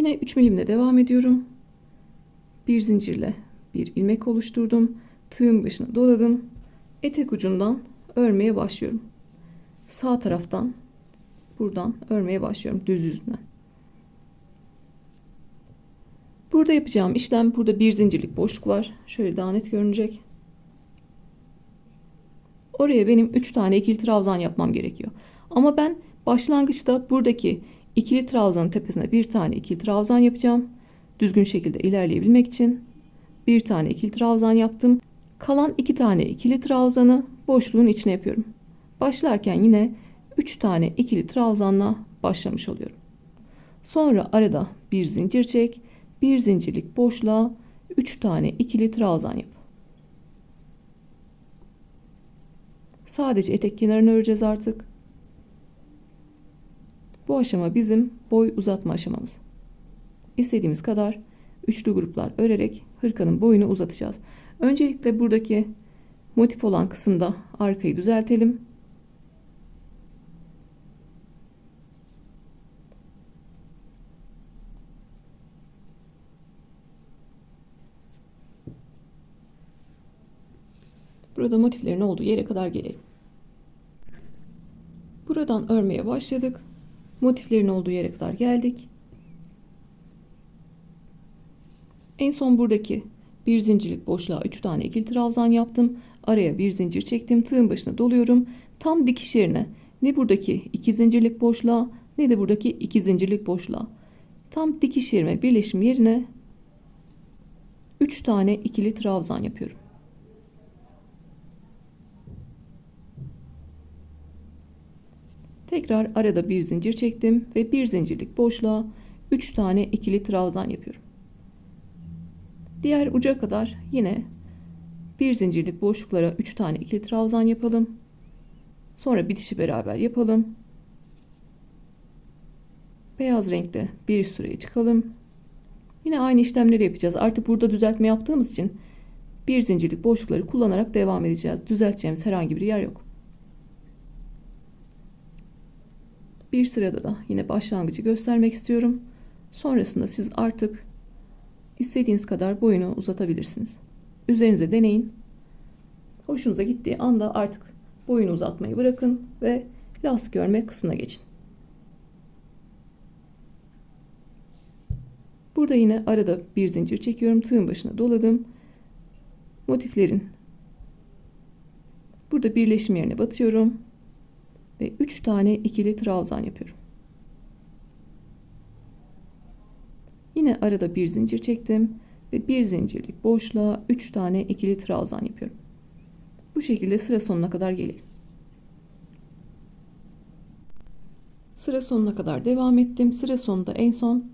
Yine 3 milimle devam ediyorum. Bir zincirle bir ilmek oluşturdum. Tığın başına doladım. Etek ucundan örmeye başlıyorum. Sağ taraftan buradan örmeye başlıyorum düz yüzünden. Burada yapacağım işlem, burada bir zincirlik boşluk var. Şöyle daha net görünecek. Oraya benim 3 tane ikili trabzan yapmam gerekiyor. Ama ben başlangıçta buradaki ikili trabzanın tepesine bir tane ikili trabzan yapacağım. Düzgün şekilde ilerleyebilmek için bir tane ikili trabzan yaptım. Kalan 2 tane ikili trabzanı boşluğun içine yapıyorum. Başlarken yine 3 tane ikili trabzanla başlamış oluyorum. Sonra arada bir zincir çek, bir zincirlik boşluğa 3 tane ikili trabzan yap. Sadece etek kenarını öreceğiz artık. Bu aşama bizim boy uzatma aşamamız. İstediğimiz kadar üçlü gruplar örerek hırkanın boyunu uzatacağız. Öncelikle buradaki motif olan kısımda arkayı düzeltelim. Burada motiflerin olduğu yere kadar gelelim. Buradan örmeye başladık. Motiflerin olduğu yere kadar geldik. En son buradaki bir zincirlik boşluğa 3 tane ikili trabzan yaptım. Araya bir zincir çektim. Tığın başına doluyorum. Tam dikiş yerine ne buradaki 2 zincirlik boşluğa ne de buradaki 2 zincirlik boşluğa. Tam dikiş yerime, birleşim yerine 3 tane ikili trabzan yapıyorum. Tekrar arada bir zincir çektim ve bir zincirlik boşluğa 3 tane ikili trabzan yapıyorum. Diğer uca kadar yine bir zincirlik boşluklara 3 tane ikili trabzan yapalım. Sonra bitişi beraber yapalım. Beyaz renkte bir üst sıraya çıkalım. Yine aynı işlemleri yapacağız. Artık burada düzeltme yaptığımız için bir zincirlik boşlukları kullanarak devam edeceğiz. Düzelteceğimiz herhangi bir yer yok. Bir sırada da yine başlangıcı göstermek istiyorum. Sonrasında siz artık istediğiniz kadar boyunu uzatabilirsiniz. Üzerinize deneyin. Hoşunuza gittiği anda artık boyunu uzatmayı bırakın ve lastik örme kısmına geçin. Burada yine arada bir zincir çekiyorum. Tığın başına doladım. Motiflerin burada birleşim yerine batıyorum. Ve 3 tane ikili trabzan yapıyorum. Yine arada bir zincir çektim ve bir zincirlik boşluğa 3 tane ikili trabzan yapıyorum. Bu şekilde sıra sonuna kadar gelelim. Sıra sonuna kadar devam ettim. Sıra sonunda en son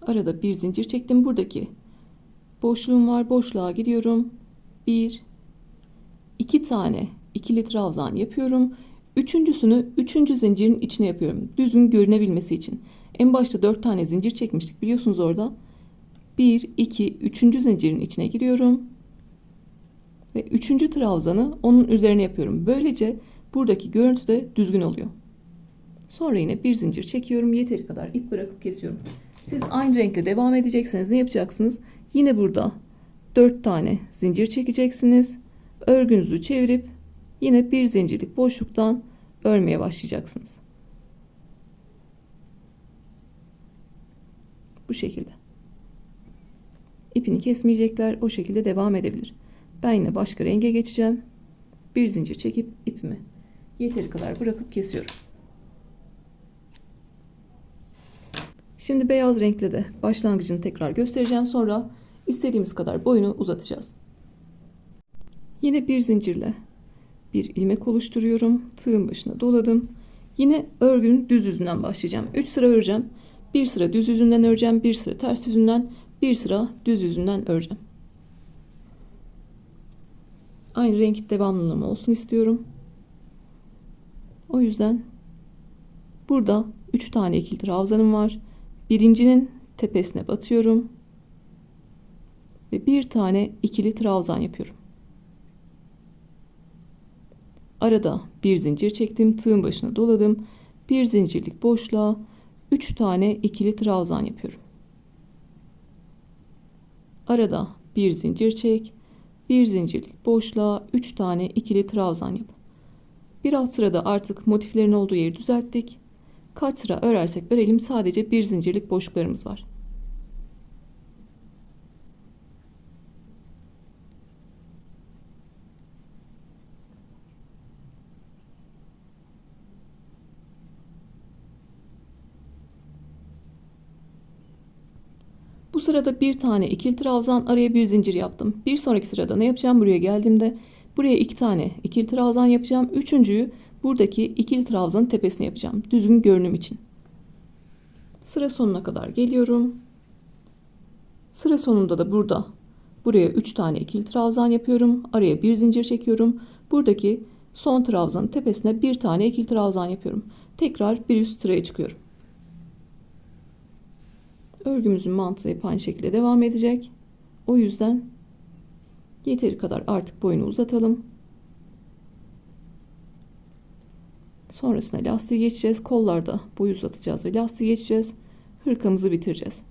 arada bir zincir çektim. Buradaki boşluğum var. Boşluğa giriyorum. 2 tane ikili trabzan yapıyorum. Üçüncüsünü 3. zincirin içine yapıyorum. Düzgün görünebilmesi için. En başta 4 tane zincir çekmiştik biliyorsunuz orada. 1, 2, 3. zincirin içine giriyorum. Ve 3. trabzanı onun üzerine yapıyorum. Böylece buradaki görüntü de düzgün oluyor. Sonra yine bir zincir çekiyorum. Yeteri kadar ip bırakıp kesiyorum. Siz aynı renkle devam edecekseniz ne yapacaksınız? Yine burada 4 tane zincir çekeceksiniz. Örgünüzü çevirip yine bir zincirlik boşluktan örmeye başlayacaksınız. Bu şekilde. İpini kesmeyecekler. O şekilde devam edebilir. Ben yine başka renge geçeceğim. Bir zincir çekip ipimi yeteri kadar bırakıp kesiyorum. Şimdi beyaz renkle de başlangıcını tekrar göstereceğim. Sonra istediğimiz kadar boyunu uzatacağız. Yine bir zincirle bir ilmek oluşturuyorum. Tığın başına doladım. Yine örgünün düz yüzünden başlayacağım. 3 sıra öreceğim. Bir sıra düz yüzünden öreceğim. Bir sıra ters yüzünden. Bir sıra düz yüzünden öreceğim. Aynı renk devamlılığım olsun istiyorum. O yüzden burada 3 tane ikili trabzanım var. Birincinin tepesine batıyorum. Ve bir tane ikili trabzan yapıyorum. Arada bir zincir çektim. Tığın başına doladım. Bir zincirlik boşluğa 3 tane ikili trabzan yapıyorum. Arada bir zincir çek. Bir zincirlik boşluğa 3 tane ikili trabzan yap. Bir alt sırada artık motiflerin olduğu yeri düzelttik. Kaç sıra örersek örelim sadece bir zincirlik boşluklarımız var. Bu sırada bir tane ikili trabzan, araya bir zincir yaptım. Bir sonraki sırada ne yapacağım? Buraya geldiğimde buraya 2 tane ikili trabzan yapacağım. Üçüncüyü buradaki ikili trabzanın tepesine yapacağım. Düzgün görünüm için. Sıra sonuna kadar geliyorum. Sıra sonunda da buraya 3 tane ikili trabzan yapıyorum. Araya bir zincir çekiyorum. Buradaki son trabzanın tepesine bir tane ikili trabzan yapıyorum. Tekrar bir üst sıraya çıkıyorum. Örgümüzün mantığı hep aynı şekilde devam edecek. O yüzden yeteri kadar artık boyunu uzatalım. Sonrasında lastiği geçeceğiz. Kollarda boyu uzatacağız ve lastiği geçeceğiz. Hırkamızı bitireceğiz.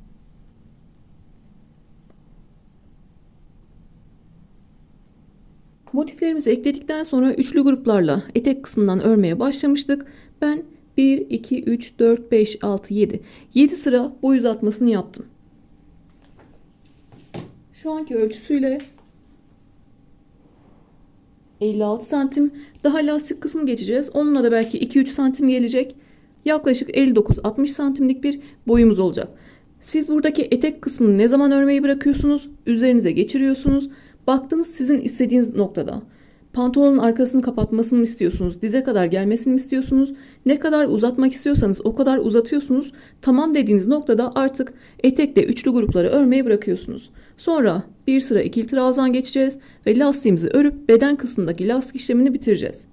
Motiflerimizi ekledikten sonra üçlü gruplarla etek kısmından örmeye başlamıştık. Ben 1, 2, 3, 4, 5, 6, 7. 7 sıra boy uzatmasını yaptım. Şu anki ölçüsüyle 56 santim. Daha lastik kısmı geçeceğiz. Onunla da belki 2-3 santim gelecek. Yaklaşık 59-60 santimlik bir boyumuz olacak. Siz buradaki etek kısmını ne zaman örmeyi bırakıyorsunuz? Üzerinize geçiriyorsunuz. Baktınız sizin istediğiniz noktada. Pantolonun arkasını kapatmasını mı istiyorsunuz? Dize kadar gelmesini mi istiyorsunuz? Ne kadar uzatmak istiyorsanız o kadar uzatıyorsunuz. Tamam dediğiniz noktada artık etekle üçlü grupları örmeyi bırakıyorsunuz. Sonra bir sıra ikili trabzan geçeceğiz ve lastiğimizi örüp beden kısmındaki lastik işlemini bitireceğiz.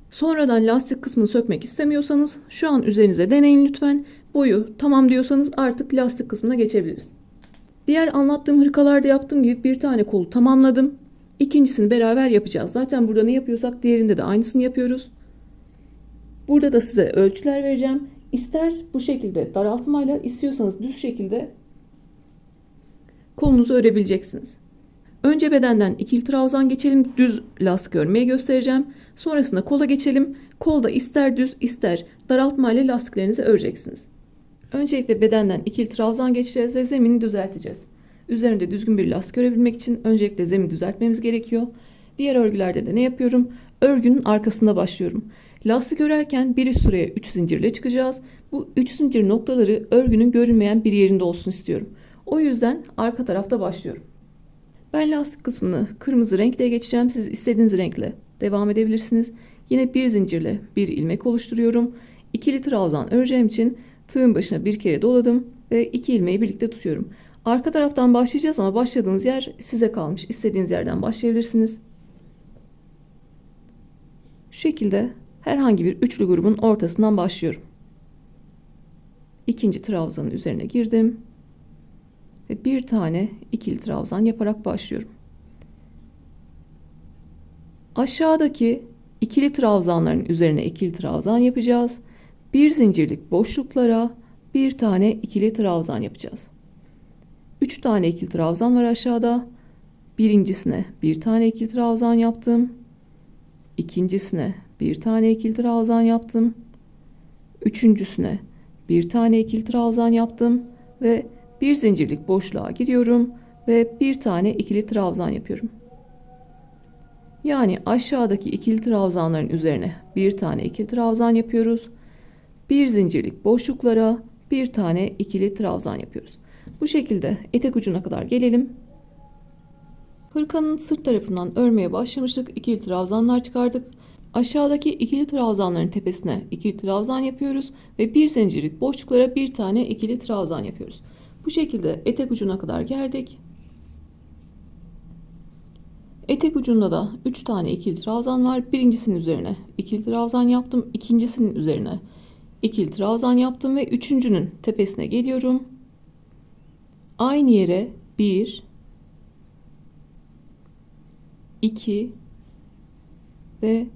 Sonradan lastik kısmını sökmek istemiyorsanız şu an üzerinize deneyin lütfen. Boyu tamam diyorsanız artık lastik kısmına geçebiliriz. Diğer anlattığım hırkalarda yaptığım gibi bir tane kolu tamamladım. İkincisini beraber yapacağız. Zaten burada ne yapıyorsak diğerinde de aynısını yapıyoruz. Burada da size ölçüler vereceğim. İster bu şekilde daraltmayla, istiyorsanız düz şekilde kolunuzu örebileceksiniz. Önce bedenden ikili trabzan geçelim. Düz lastik örmeye göstereceğim. Sonrasında kola geçelim. Kolda ister düz ister daraltmayla lastiklerinizi öreceksiniz. Öncelikle bedenden ikili trabzan geçeceğiz ve zemini düzelteceğiz. Üzerinde düzgün bir lastik örebilmek için öncelikle zemini düzeltmemiz gerekiyor. Diğer örgülerde de ne yapıyorum? Örgünün arkasında başlıyorum. Lastik örerken bir üst sıraya 3 zincirle çıkacağız. Bu 3 zincir noktaları örgünün görünmeyen bir yerinde olsun istiyorum. O yüzden arka tarafta başlıyorum. Ben lastik kısmını kırmızı renkle geçeceğim. Siz istediğiniz renkle devam edebilirsiniz. Yine bir zincirle bir ilmek oluşturuyorum. İkili trabzan öreceğim için tığın başına bir kere doladım ve 2 ilmeği birlikte tutuyorum. Arka taraftan başlayacağız ama başladığınız yer size kalmış. İstediğiniz yerden başlayabilirsiniz. Şu şekilde herhangi bir üçlü grubun ortasından başlıyorum. İkinci trabzanın üzerine girdim. Ve bir tane ikili trabzan yaparak başlıyorum. Aşağıdaki ikili trabzanların üzerine ikili trabzan yapacağız. Bir zincirlik boşluklara bir tane ikili trabzan yapacağız. 3 tane ikili trabzan var aşağıda. Birincisine bir tane ikili trabzan yaptım. İkincisine bir tane ikili trabzan yaptım. Üçüncüsüne bir tane ikili trabzan yaptım ve bir zincirlik boşluğa giriyorum ve bir tane ikili trabzan yapıyorum. Yani aşağıdaki ikili trabzanların üzerine bir tane ikili trabzan yapıyoruz. Bir zincirlik boşluklara bir tane ikili trabzan yapıyoruz. Bu şekilde etek ucuna kadar gelelim. Hırkanın sırt tarafından örmeye başlamıştık. İkili trabzanlar çıkardık. Aşağıdaki ikili trabzanların tepesine ikili trabzan yapıyoruz ve bir zincirlik boşluklara bir tane ikili trabzan yapıyoruz. Bu şekilde etek ucuna kadar geldik. Etek ucunda da 3 tane ikili trabzan var. Birincisinin üzerine ikili trabzan yaptım. İkincisinin üzerine ikili trabzan yaptım ve üçüncünün tepesine geliyorum. Aynı yere 1, 2 ve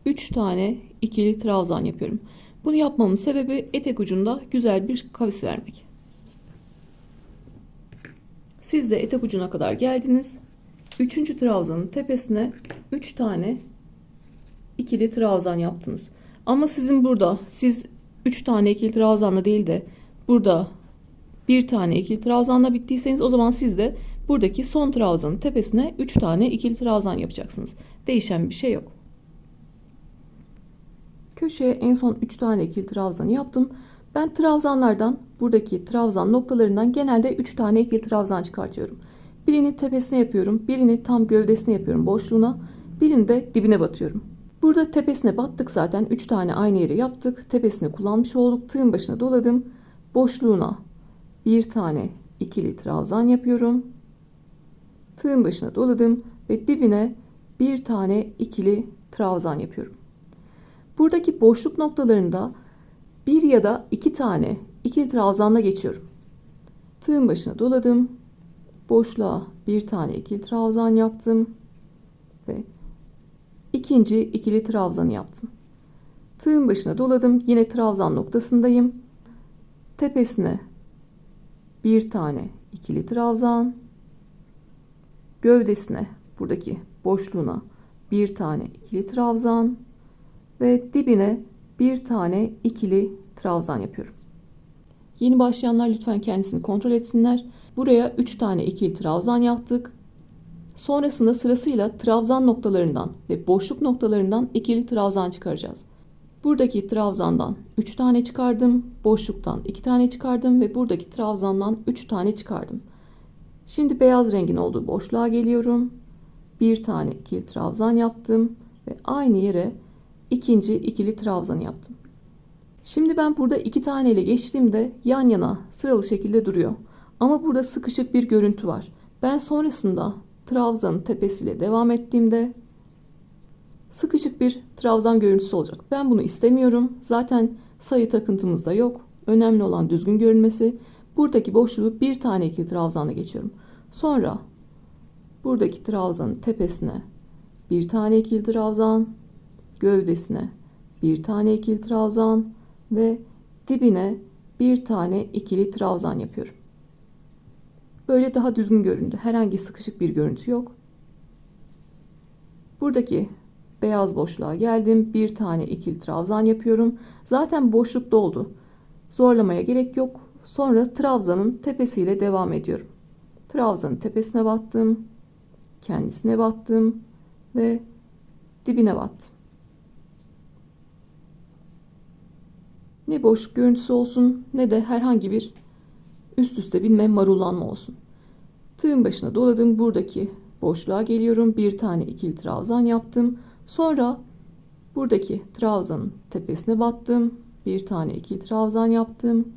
3 tane ikili trabzan yapıyorum. Bunu yapmamın sebebi etek ucunda güzel bir kavis vermek. Siz de etek ucuna kadar geldiniz. Üçüncü trabzanın tepesine 3 tane ikili trabzan yaptınız. Ama sizin burada siz 3 tane ikili trabzanla değil de burada bir tane ikili trabzanla bittiyseniz o zaman siz de buradaki son trabzanın tepesine 3 tane ikili trabzan yapacaksınız. Değişen bir şey yok. Köşeye en son 3 tane ikili trabzanı yaptım. Ben trabzanlardan, buradaki trabzan noktalarından genelde 3 tane ikili trabzan çıkartıyorum. Birini tepesine yapıyorum, birini tam gövdesine yapıyorum boşluğuna, birini de dibine batıyorum. Burada tepesine battık zaten, 3 tane aynı yere yaptık. Tepesini kullanmış olduk. Tığın başına doladım. Boşluğuna bir tane ikili trabzan yapıyorum. Tığın başına doladım ve dibine bir tane ikili trabzan yapıyorum. Buradaki boşluk noktalarında bir ya da iki tane ikili trabzanla geçiyorum. Tığın başına doladım. Boşluğa bir tane ikili trabzan yaptım ve ikinci ikili trabzanı yaptım. Tığın başına doladım. Yine trabzan noktasındayım. Tepesine bir tane ikili trabzan, gövdesine, buradaki boşluğuna bir tane ikili trabzan ve dibine bir tane ikili trabzan yapıyorum. Yeni başlayanlar lütfen kendisini kontrol etsinler. Buraya 3 tane ikili trabzan yaptık. Sonrasında sırasıyla trabzan noktalarından ve boşluk noktalarından ikili trabzan çıkaracağız. Buradaki trabzandan 3 tane çıkardım, boşluktan 2 tane çıkardım ve buradaki trabzandan 3 tane çıkardım. Şimdi beyaz rengin olduğu boşluğa geliyorum. Bir tane ikili trabzan yaptım ve aynı yere ikinci ikili trabzan yaptım. Şimdi ben burada 2 tane ile geçtiğimde yan yana sıralı şekilde duruyor. Ama burada sıkışık bir görüntü var. Ben sonrasında trabzanın tepesiyle devam ettiğimde sıkışık bir trabzan görüntüsü olacak. Ben bunu istemiyorum. Zaten sayı takıntımız da yok. Önemli olan düzgün görünmesi. Buradaki boşluğu bir tane ikili trabzanla geçiyorum. Sonra buradaki trabzanın tepesine bir tane ikili trabzan, gövdesine bir tane ikili trabzan ve dibine bir tane ikili trabzan yapıyorum. Böyle daha düzgün göründü. Herhangi sıkışık bir görüntü yok. Buradaki beyaz boşluğa geldim. Bir tane ikili trabzan yapıyorum. Zaten boşluk doldu. Zorlamaya gerek yok. Sonra trabzanın tepesiyle devam ediyorum. Trabzanın tepesine battım. Kendisine battım ve dibine battım. Ne boşluk görüntüsü olsun ne de herhangi bir üst üste binme, marullanma olsun. Tığın başına doladım. Buradaki boşluğa geliyorum. Bir tane ikili trabzan yaptım. Sonra buradaki trabzanın tepesine battım. Bir tane ikili trabzan yaptım.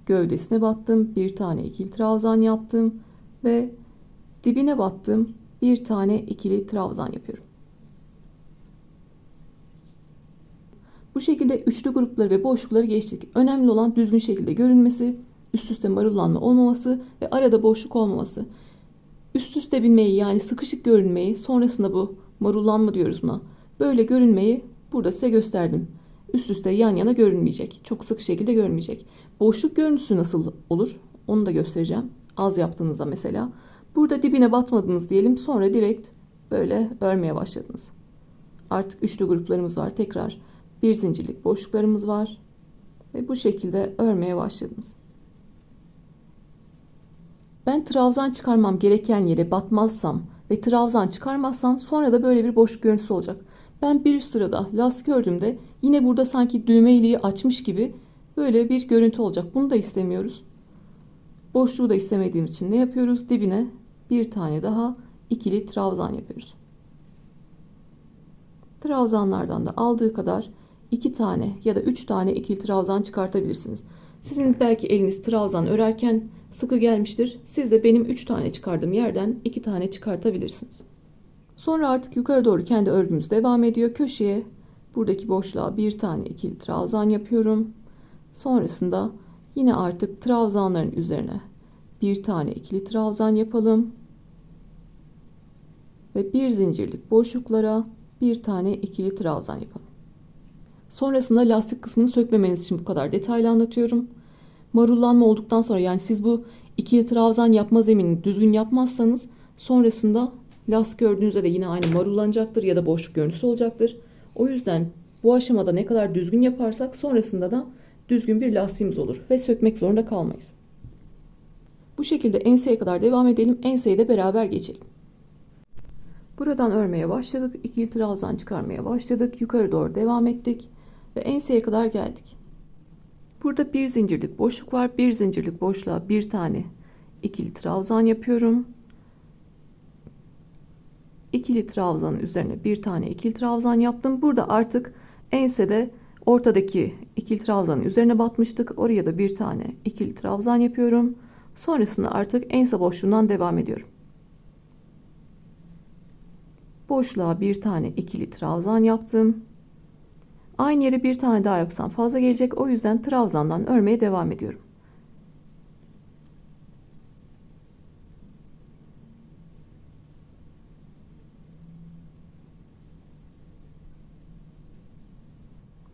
Gövdesine battım. Bir tane ikili trabzan yaptım. Ve dibine battım. Bir tane ikili trabzan yapıyorum. Bu şekilde üçlü grupları ve boşlukları geçtik. Önemli olan düzgün şekilde görünmesi, üst üste marullanma olmaması ve arada boşluk olmaması. Üst üste binmeyi, yani sıkışık görünmeyi, sonrasında bu marullanma diyoruz buna. Böyle görünmeyi burada size gösterdim. Üst üste yan yana görünmeyecek. Çok sık şekilde görünmeyecek. Boşluk görüntüsü nasıl olur? Onu da göstereceğim. Az yaptığınızda mesela. Burada dibine batmadınız diyelim. Sonra direkt böyle örmeye başladınız. Artık üçlü gruplarımız var. Tekrar bir zincirlik boşluklarımız var. Ve bu şekilde örmeye başladınız. Ben trabzan çıkarmam gereken yere batmazsam ve trabzan çıkarmazsam sonra da böyle bir boşluk görüntüsü olacak. Ben bir üst sırada lastik ördüğümde yine burada sanki düğme iliği açmış gibi böyle bir görüntü olacak. Bunu da istemiyoruz. Boşluğu da istemediğimiz için ne yapıyoruz? Dibine bir tane daha ikili trabzan yapıyoruz. Trabzanlardan da aldığı kadar 2 tane ya da 3 tane ikili trabzan çıkartabilirsiniz. Sizin belki eliniz trabzan örerken sıkı gelmiştir. Siz de benim 3 tane çıkardığım yerden 2 tane çıkartabilirsiniz. Sonra artık yukarı doğru kendi örgümüz devam ediyor. Köşeye buradaki boşluğa bir tane ikili trabzan yapıyorum. Sonrasında yine artık trabzanların üzerine bir tane ikili trabzan yapalım. Ve bir zincirlik boşluklara bir tane ikili trabzan yapalım. Sonrasında lastik kısmını sökmemeniz için bu kadar detaylı anlatıyorum. Marullanma olduktan sonra, yani siz bu ikili trabzan yapma zeminini düzgün yapmazsanız sonrasında lastik ördüğünüzde de yine aynı marullanacaktır ya da boşluk görüntüsü olacaktır. O yüzden bu aşamada ne kadar düzgün yaparsak sonrasında da düzgün bir lastiğimiz olur ve sökmek zorunda kalmayız. Bu şekilde enseye kadar devam edelim. Enseyi de beraber geçelim. Buradan örmeye başladık. İkili trabzan çıkarmaya başladık. Yukarı doğru devam ettik ve enseye kadar geldik. Burada bir zincirlik boşluk var. Bir zincirlik boşluğa bir tane ikili trabzan yapıyorum. İkili trabzanın üzerine bir tane ikili trabzan yaptım. Burada artık ensede ortadaki ikili trabzanın üzerine batmıştık. Oraya da bir tane ikili trabzan yapıyorum. Sonrasında artık ense boşluğundan devam ediyorum. Boşluğa bir tane ikili trabzan yaptım. Aynı yere bir tane daha yapsam fazla gelecek. O yüzden trabzandan örmeye devam ediyorum.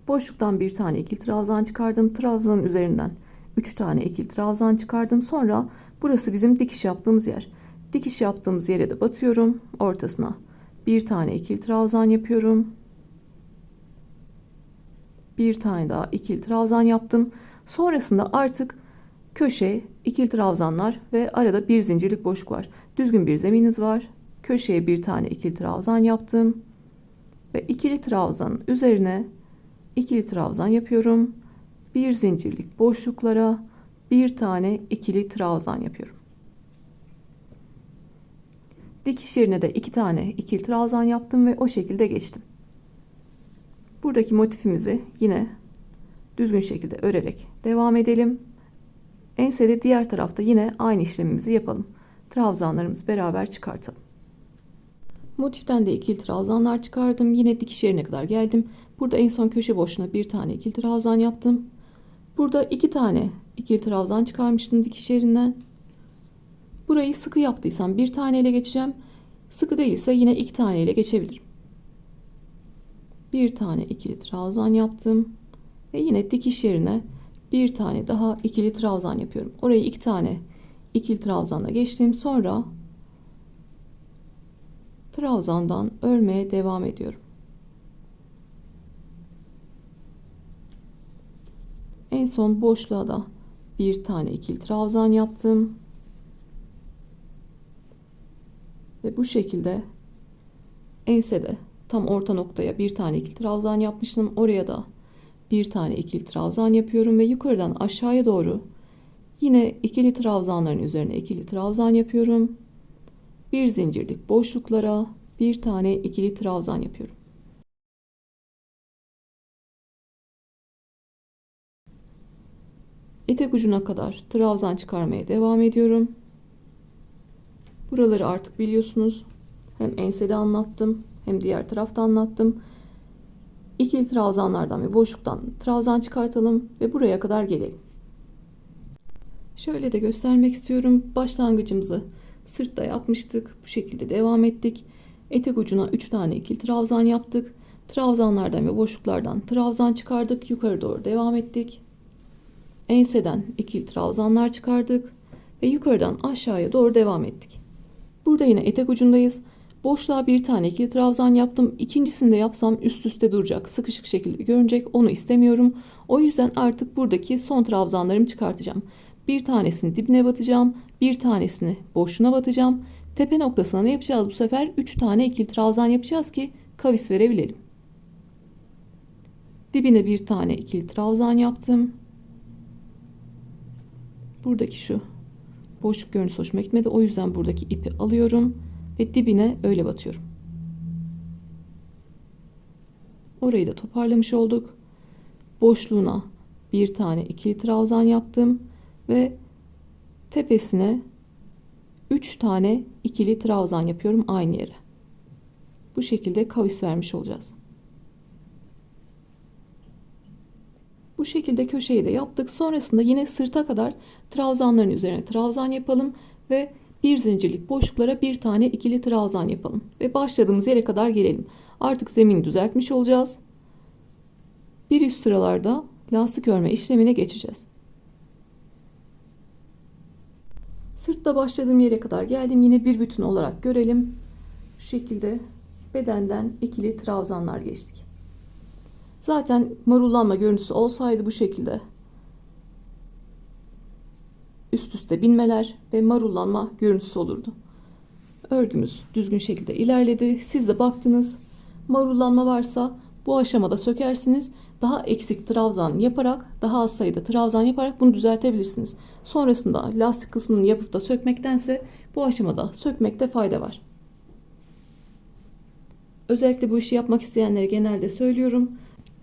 Boşluktan bir tane ikili trabzan çıkardım. Trabzanın üzerinden 3 tane ikili trabzan çıkardım. Sonra burası bizim dikiş yaptığımız yer. Dikiş yaptığımız yere de batıyorum. Ortasına bir tane ikili trabzan yapıyorum. Bir tane daha ikili trabzan yaptım. Sonrasında artık köşe ikili trabzanlar ve arada bir zincirlik boşluk var. Düzgün bir zemininiz var. Köşeye bir tane ikili trabzan yaptım. Ve ikili trabzanın üzerine ikili trabzan yapıyorum. Bir zincirlik boşluklara bir tane ikili trabzan yapıyorum. Dikiş yerine de 2 tane ikili trabzan yaptım ve o şekilde geçtim. Buradaki motifimizi yine düzgün şekilde örerek devam edelim. Ensede diğer tarafta yine aynı işlemimizi yapalım. Trabzanlarımızı beraber çıkartalım. Motiften de ikili trabzanlar çıkardım. Yine dikiş yerine kadar geldim. Burada en son köşe boşluğuna bir tane ikili trabzan yaptım. Burada 2 tane ikili trabzan çıkarmıştım dikiş yerinden. Burayı sıkı yaptıysam bir tane ile geçeceğim. Sıkı değilse yine 2 tane ile geçebilirim. Bir tane ikili trabzan yaptım. Ve yine dikiş yerine bir tane daha ikili trabzan yapıyorum. Orayı 2 tane ikili trabzanla geçtim. Sonra trabzandan örmeye devam ediyorum. En son boşluğa da bir tane ikili trabzan yaptım. Ve bu şekilde ensede tam orta noktaya bir tane ikili trabzan yapmıştım. Oraya da bir tane ikili trabzan yapıyorum ve yukarıdan aşağıya doğru yine ikili trabzanların üzerine ikili trabzan yapıyorum. Bir zincirlik boşluklara bir tane ikili trabzan yapıyorum. Etek ucuna kadar trabzan çıkarmaya devam ediyorum. Buraları artık biliyorsunuz. Hem ensede anlattım hem diğer tarafta anlattım. İkili trabzanlardan ve boşluktan trabzan çıkartalım ve buraya kadar gelelim. Şöyle de göstermek istiyorum. Başlangıcımızı sırtta yapmıştık. Bu şekilde devam ettik. Etek ucuna 3 tane ikili trabzan yaptık. Trabzanlardan ve boşluklardan trabzan çıkardık. Yukarı doğru devam ettik. Enseden ikili trabzanlar çıkardık ve yukarıdan aşağıya doğru devam ettik. Burada yine etek ucundayız. Boşluğa bir tane ikili trabzan yaptım. İkincisini de yapsam üst üste duracak. Sıkışık şekilde görünecek. Onu istemiyorum. O yüzden artık buradaki son trabzanlarımı çıkartacağım. Bir tanesini dibine batacağım. Bir tanesini boşluğuna batacağım. Tepe noktasına ne yapacağız bu sefer? 3 tane ikili trabzan yapacağız ki kavis verebilelim. Dibine bir tane ikili trabzan yaptım. Buradaki şu boşluk görüntüsü hoşuma gitmedi. O yüzden buradaki ipi alıyorum ve dibine öyle batıyorum. Orayı da toparlamış olduk. Boşluğuna bir tane ikili trabzan yaptım ve tepesine 3 tane ikili trabzan yapıyorum aynı yere. Bu şekilde kavis vermiş olacağız. Bu şekilde köşeyi de yaptık. Sonrasında yine sırta kadar trabzanların üzerine trabzan yapalım ve bir zincirlik boşluklara bir tane ikili trabzan yapalım ve başladığımız yere kadar gelelim. Artık zemini düzeltmiş olacağız. Bir üst sıralarda lastik örme işlemine geçeceğiz. Sırtta başladığım yere kadar geldim. Yine bir bütün olarak görelim. Şu şekilde bedenden ikili trabzanlar geçtik. Zaten marullanma görüntüsü olsaydı bu şekilde üst üste binmeler ve marullanma görüntüsü olurdu. Örgümüz düzgün şekilde ilerledi. Siz de baktınız, marullanma varsa bu aşamada sökersiniz. Daha eksik trabzan yaparak, daha az sayıda trabzan yaparak bunu düzeltebilirsiniz. Sonrasında lastik kısmını yapıp da sökmektense bu aşamada sökmekte fayda var. Özellikle bu işi yapmak isteyenlere genelde söylüyorum.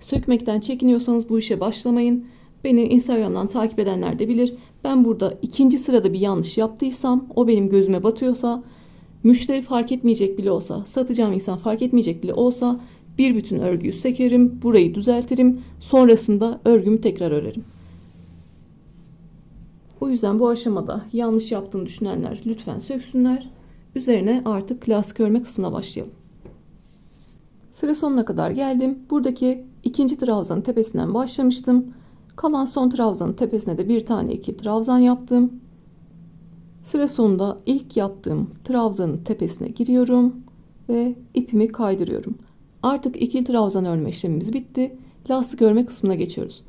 Sökmekten çekiniyorsanız bu işe başlamayın. Beni Instagram'dan takip edenler de bilir. Ben burada ikinci sırada bir yanlış yaptıysam, o benim gözüme batıyorsa, müşteri fark etmeyecek bile olsa, satacağım insan fark etmeyecek bile olsa bir bütün örgüyü sökerim, burayı düzeltirim, sonrasında örgümü tekrar örerim. O yüzden bu aşamada yanlış yaptığını düşünenler lütfen söksünler. Üzerine artık lastik örme kısmına başlayalım. Sıra sonuna kadar geldim. Buradaki ikinci trabzanın tepesinden başlamıştım. Kalan son trabzanın tepesine de bir tane ikili trabzan yaptım. Sıra sonunda ilk yaptığım trabzanın tepesine giriyorum ve ipimi kaydırıyorum. Artık ikili trabzan örme işlemimiz bitti. Lastik örme kısmına geçiyoruz.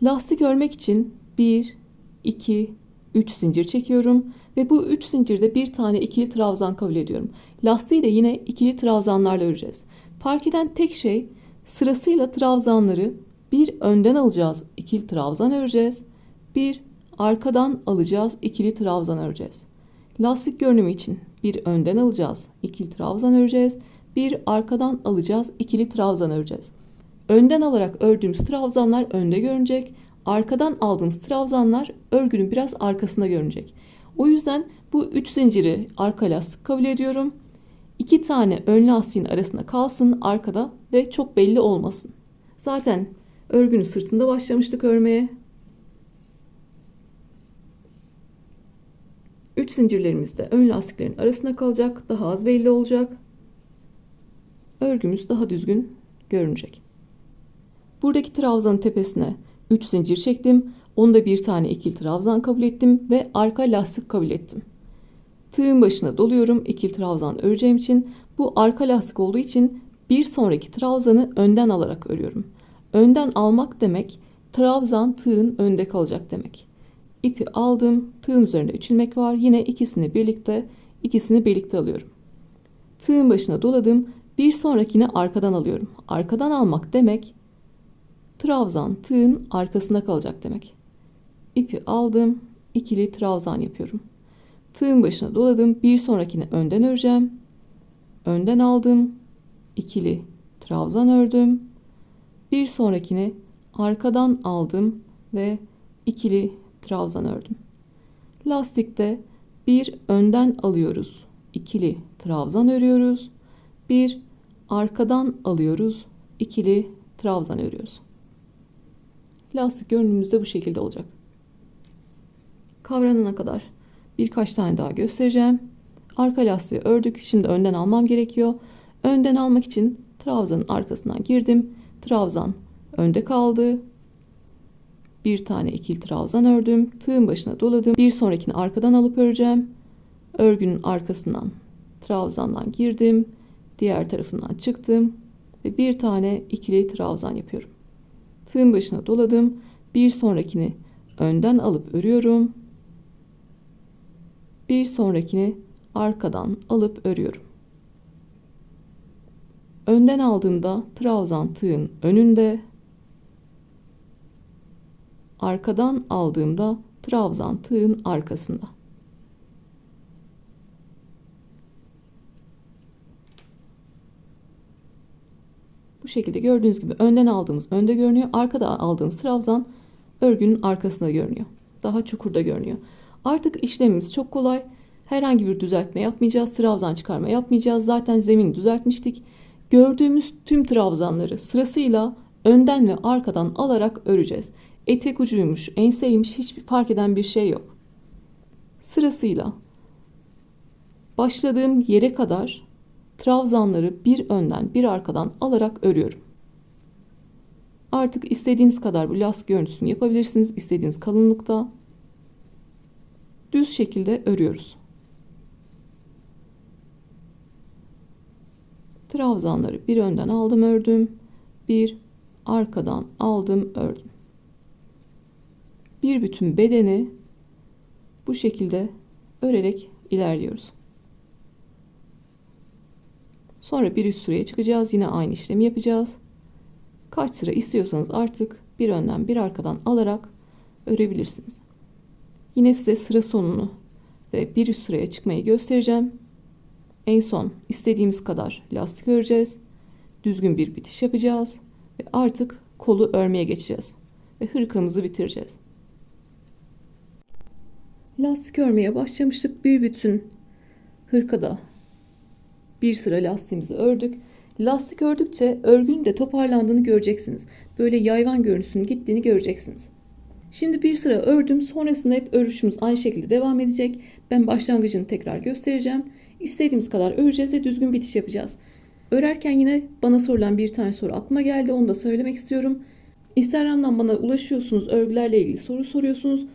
Lastik örmek için 1, 2, 3 zincir çekiyorum ve bu 3 zincirde bir tane ikili trabzan kabul ediyorum. Lastiği de yine ikili trabzanlarla öreceğiz. Fark eden tek şey, sırasıyla trabzanları bir önden alacağız, ikili trabzan öreceğiz. Bir arkadan alacağız, ikili trabzan öreceğiz. Lastik görünümü için bir önden alacağız, ikili trabzan öreceğiz. Bir arkadan alacağız, ikili trabzan öreceğiz. Önden alarak ördüğümüz trabzanlar önde görünecek. Arkadan aldığımız trabzanlar örgünün biraz arkasında görünecek. O yüzden bu 3 zinciri arka lastik kabul ediyorum. 2 tane ön lastiğin arasında kalsın arkada ve çok belli olmasın. Zaten örgünün sırtında başlamıştık örmeye. 3 zincirlerimiz de ön lastiklerin arasında kalacak. Daha az belli olacak. Örgümüz daha düzgün görünecek. Buradaki trabzanın tepesine 3 zincir çektim. Onda bir tane ikili trabzan kabul ettim ve arka lastik kabul ettim. Tığın başına doluyorum ikili trabzan öreceğim için. Bu arka lastik olduğu için bir sonraki trabzanı önden alarak örüyorum. Önden almak demek trabzan tığın önde kalacak demek. İpi aldım. Tığın üzerinde 3 ilmek var. Yine ikisini birlikte alıyorum. Tığın başına doladım. Bir sonrakini arkadan alıyorum. Arkadan almak demek trabzan tığın arkasında kalacak demek. İpi aldım. İkili trabzan yapıyorum. Tığın başına doladım. Bir sonrakini önden öreceğim. Önden aldım. İkili trabzan ördüm. Bir sonrakini arkadan aldım ve ikili trabzan ördüm. Lastikte bir önden alıyoruz. İkili trabzan örüyoruz. Bir arkadan alıyoruz. İkili trabzan örüyoruz. Lastik görünümümüzde bu şekilde olacak. Kavranana kadar birkaç tane daha göstereceğim. Arka lastiği ördük. Şimdi önden almam gerekiyor. Önden almak için trabzanın arkasından girdim. Trabzan önde kaldı. Bir tane ikili trabzan ördüm. Tığın başına doladım. Bir sonrakini arkadan alıp öreceğim. Örgünün arkasından trabzandan girdim. Diğer tarafından çıktım. Ve bir tane ikili trabzan yapıyorum. Tığın başına doladım. Bir sonrakini önden alıp örüyorum. Bir sonrakini arkadan alıp örüyorum. Önden aldığımda trabzan tığın önünde. Arkadan aldığımda trabzan tığın arkasında. Bu şekilde gördüğünüz gibi önden aldığımız önde görünüyor. Arkada aldığımız trabzan örgünün arkasında görünüyor. Daha çukurda görünüyor. Artık işlemimiz çok kolay. Herhangi bir düzeltme yapmayacağız. Trabzan çıkarma yapmayacağız. Zaten zemini düzeltmiştik. Gördüğümüz tüm trabzanları sırasıyla önden ve arkadan alarak öreceğiz. Etek ucuymuş, enseymiş hiçbir fark eden bir şey yok. Sırasıyla başladığım yere kadar trabzanları bir önden bir arkadan alarak örüyorum. Artık istediğiniz kadar bu lastik görüntüsünü yapabilirsiniz. İstediğiniz kalınlıkta. düz şekilde örüyoruz. Trabzanları bir önden aldım, ördüm. Bir arkadan aldım, ördüm. Bir bütün bedeni bu şekilde örerek ilerliyoruz. Sonra bir üst sıraya çıkacağız. Yine aynı işlemi yapacağız. Kaç sıra istiyorsanız artık bir önden bir arkadan alarak örebilirsiniz. Yine size sıra sonunu ve bir üst sıraya çıkmayı göstereceğim. En son istediğimiz kadar lastik öreceğiz. Düzgün bir bitiş yapacağız ve artık kolu örmeye geçeceğiz ve hırkamızı bitireceğiz. Lastik örmeye başlamıştık. Bir bütün hırkada bir sıra lastiğimizi ördük. Lastik ördükçe örgünün de toparlandığını göreceksiniz. Böyle yayvan görüntüsünün gittiğini göreceksiniz. Şimdi bir sıra ördüm. Sonrasında hep örüşümüz aynı şekilde devam edecek. Ben başlangıcını tekrar göstereceğim. İstediğimiz kadar öreceğiz ve düzgün bitiş yapacağız. Örerken yine bana sorulan bir tane soru aklıma geldi. Onu da söylemek istiyorum. Instagram'dan bana ulaşıyorsunuz. Örgülerle ilgili soru soruyorsunuz.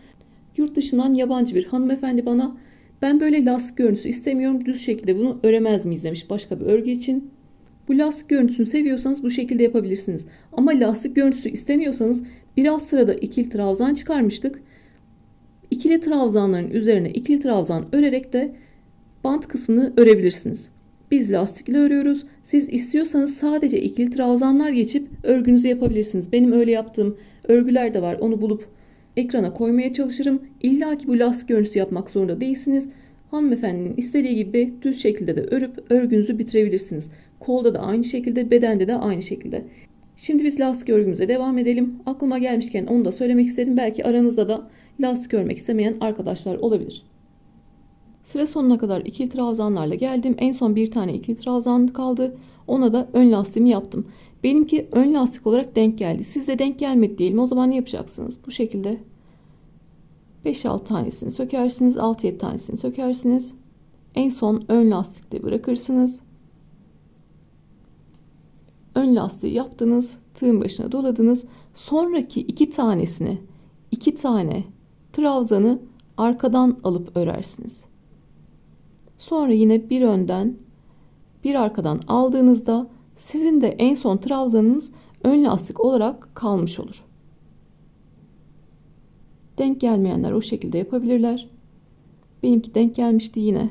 Yurt dışından yabancı bir hanımefendi bana ben böyle lastik görüntüsü istemiyorum. Düz şekilde bunu öremez miyiz demiş başka bir örgü için. Bu lastik görüntüsünü seviyorsanız bu şekilde yapabilirsiniz. Ama lastik görüntüsü istemiyorsanız bir alt sırada ikili trabzan çıkarmıştık. İkili trabzanların üzerine ikili trabzan örerek de bant kısmını örebilirsiniz. Biz lastikle örüyoruz. Siz istiyorsanız sadece ikili trabzanlar geçip örgünüzü yapabilirsiniz. Benim öyle yaptığım örgüler de var. Onu bulup ekrana koymaya çalışırım. İlla ki bu lastik görüntüsü yapmak zorunda değilsiniz. Hanımefendinin istediği gibi düz şekilde de örüp örgünüzü bitirebilirsiniz. Kolda da aynı şekilde, bedende de aynı şekilde. Şimdi biz lastik örgümüze devam edelim. Aklıma gelmişken onu da söylemek istedim. Belki aranızda da lastik örmek istemeyen arkadaşlar olabilir. Sıra sonuna kadar ikili trabzanlarla geldim. En son bir tane ikili trabzan kaldı. Ona da ön lastiğimi yaptım. Benimki ön lastik olarak denk geldi. Sizde denk gelmedi diyelim. O zaman ne yapacaksınız? Bu şekilde 5-6 tanesini sökersiniz. 6-7 tanesini sökersiniz. En son ön lastikte bırakırsınız. Ön lastiği yaptınız. Tığın başına doladınız. Sonraki 2 tanesini 2 tane trabzanı arkadan alıp örersiniz. Sonra yine bir önden bir arkadan aldığınızda sizin de en son trabzanınız ön lastik olarak kalmış olur. Denk gelmeyenler o şekilde yapabilirler. Benimki denk gelmişti yine.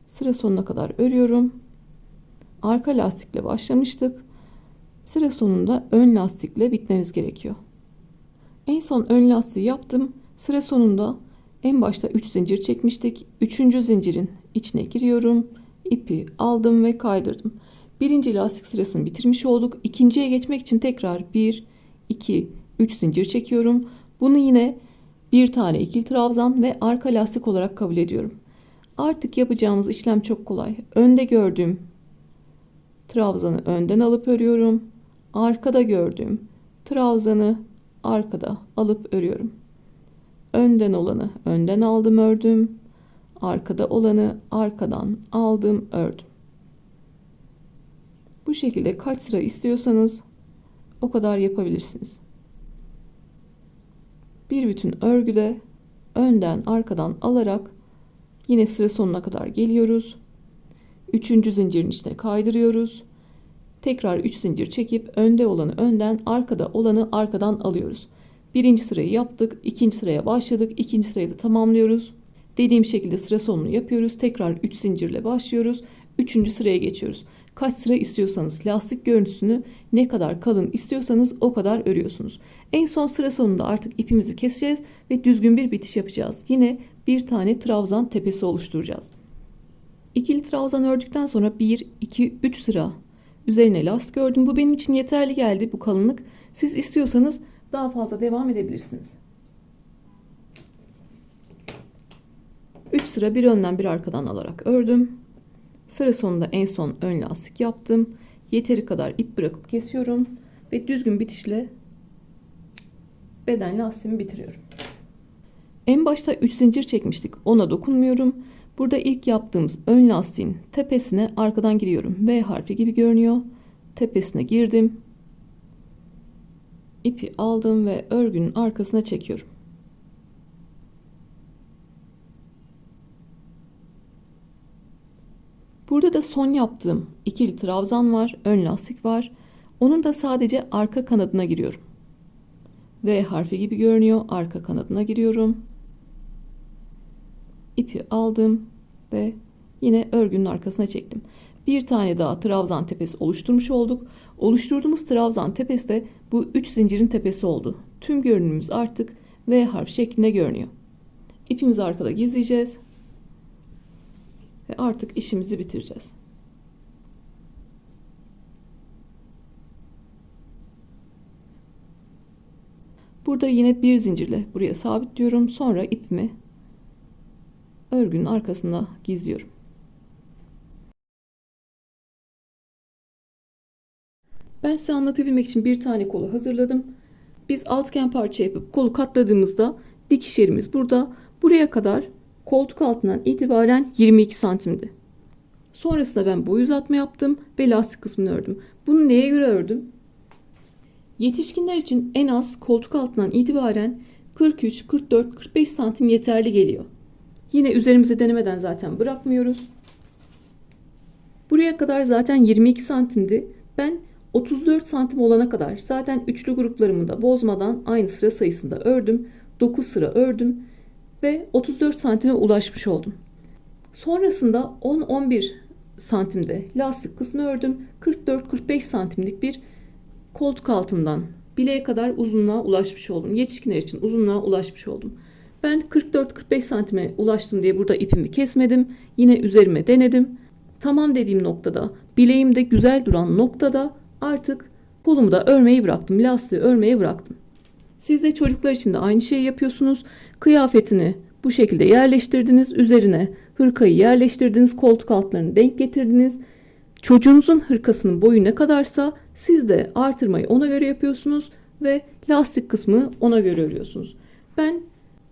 Sıra sonuna kadar örüyorum. Arka lastikle başlamıştık. Sıra sonunda ön lastikle bitmemiz gerekiyor. En son ön lastiği yaptım. Sıra sonunda en başta 3 zincir çekmiştik. 3. zincirin içine giriyorum. İpi aldım ve kaydırdım. Birinci lastik sırasını bitirmiş olduk. İkinciye geçmek için tekrar 1, 2, 3 zincir çekiyorum. Bunu yine bir tane ikili trabzan ve arka lastik olarak kabul ediyorum. Artık yapacağımız işlem çok kolay. Önde gördüğüm trabzanı önden alıp örüyorum. Arkada gördüğüm trabzanı arkada alıp örüyorum. Önden olanı önden aldım, ördüm. Arkada olanı arkadan aldım, ördüm. Bu şekilde kaç sıra istiyorsanız o kadar yapabilirsiniz. Bir bütün örgüde önden arkadan alarak yine sıra sonuna kadar geliyoruz. 3. zincirin içine kaydırıyoruz. Tekrar 3 zincir çekip önde olanı önden, arkada olanı arkadan alıyoruz. Birinci sırayı yaptık. İkinci sıraya başladık. İkinci sırayı da tamamlıyoruz. Dediğim şekilde sıra sonunu yapıyoruz. Tekrar 3 zincirle başlıyoruz. 3. sıraya geçiyoruz. Kaç sıra istiyorsanız, lastik görüntüsünü ne kadar kalın istiyorsanız o kadar örüyorsunuz. En son sıra sonunda artık ipimizi keseceğiz ve düzgün bir bitiş yapacağız. Yine bir tane trabzan tepesi oluşturacağız. İkili trabzan ördükten sonra 1, 2, 3 sıra üzerine lastik ördüm. Bu benim için yeterli geldi, bu kalınlık. Siz istiyorsanız daha fazla devam edebilirsiniz. 3 sıra bir önden bir arkadan alarak ördüm. Sıra sonunda en son ön lastik yaptım. Yeteri kadar ip bırakıp kesiyorum ve düzgün bitişle beden lastiğimi bitiriyorum. En başta 3 zincir çekmiştik. Ona dokunmuyorum. Burada ilk yaptığımız ön lastiğin tepesine arkadan giriyorum. V harfi gibi görünüyor. Tepesine girdim. İpi aldım ve örgünün arkasına çekiyorum. Burada da son yaptığım ikili trabzan var, ön lastik var. Onun da sadece arka kanadına giriyorum. V harfi gibi görünüyor. Arka kanadına giriyorum. İpi aldım ve yine örgünün arkasına çektim. Bir tane daha trabzan tepesi oluşturmuş olduk. Oluşturduğumuz trabzan tepesi de bu 3 zincirin tepesi oldu. Tüm görünümümüz artık V harf şeklinde görünüyor. İpimizi arkada gizleyeceğiz. Ve artık işimizi bitireceğiz. Burada yine bir zincirle buraya sabitliyorum. Sonra ipimi örgünün arkasına gizliyorum. Ben size anlatabilmek için bir tane kolu hazırladım. Biz altıgen parça yapıp kolu katladığımızda dikiş yerimiz burada. Buraya kadar koltuk altından itibaren 22 santimdi. Sonrasında ben boy uzatma yaptım ve lastik kısmını ördüm. Bunu neye göre ördüm? Yetişkinler için en az koltuk altından itibaren 43, 44, 45 santim yeterli geliyor. Yine üzerimize denemeden zaten bırakmıyoruz. Buraya kadar zaten 22 santimdi. Ben 34 santim olana kadar zaten üçlü gruplarımı da bozmadan aynı sıra sayısında ördüm. 9 sıra ördüm ve 34 santime ulaşmış oldum. Sonrasında 10-11 santimde lastik kısmı ördüm. 44-45 santimlik bir koltuk altından bileğe kadar uzunluğa ulaşmış oldum. Yetişkinler için uzunluğa ulaşmış oldum. Ben 44-45 santime ulaştım diye burada ipimi kesmedim. Yine üzerime denedim. Tamam dediğim noktada, bileğimde güzel duran noktada artık kolumu da örmeyi bıraktım. Lastiği örmeyi bıraktım. Siz de çocuklar için de aynı şeyi yapıyorsunuz. Kıyafetini bu şekilde yerleştirdiniz. Üzerine hırkayı yerleştirdiniz. Koltuk altlarını denk getirdiniz. Çocuğunuzun hırkasının boyu ne kadarsa siz de artırmayı ona göre yapıyorsunuz ve lastik kısmı ona göre örüyorsunuz. Ben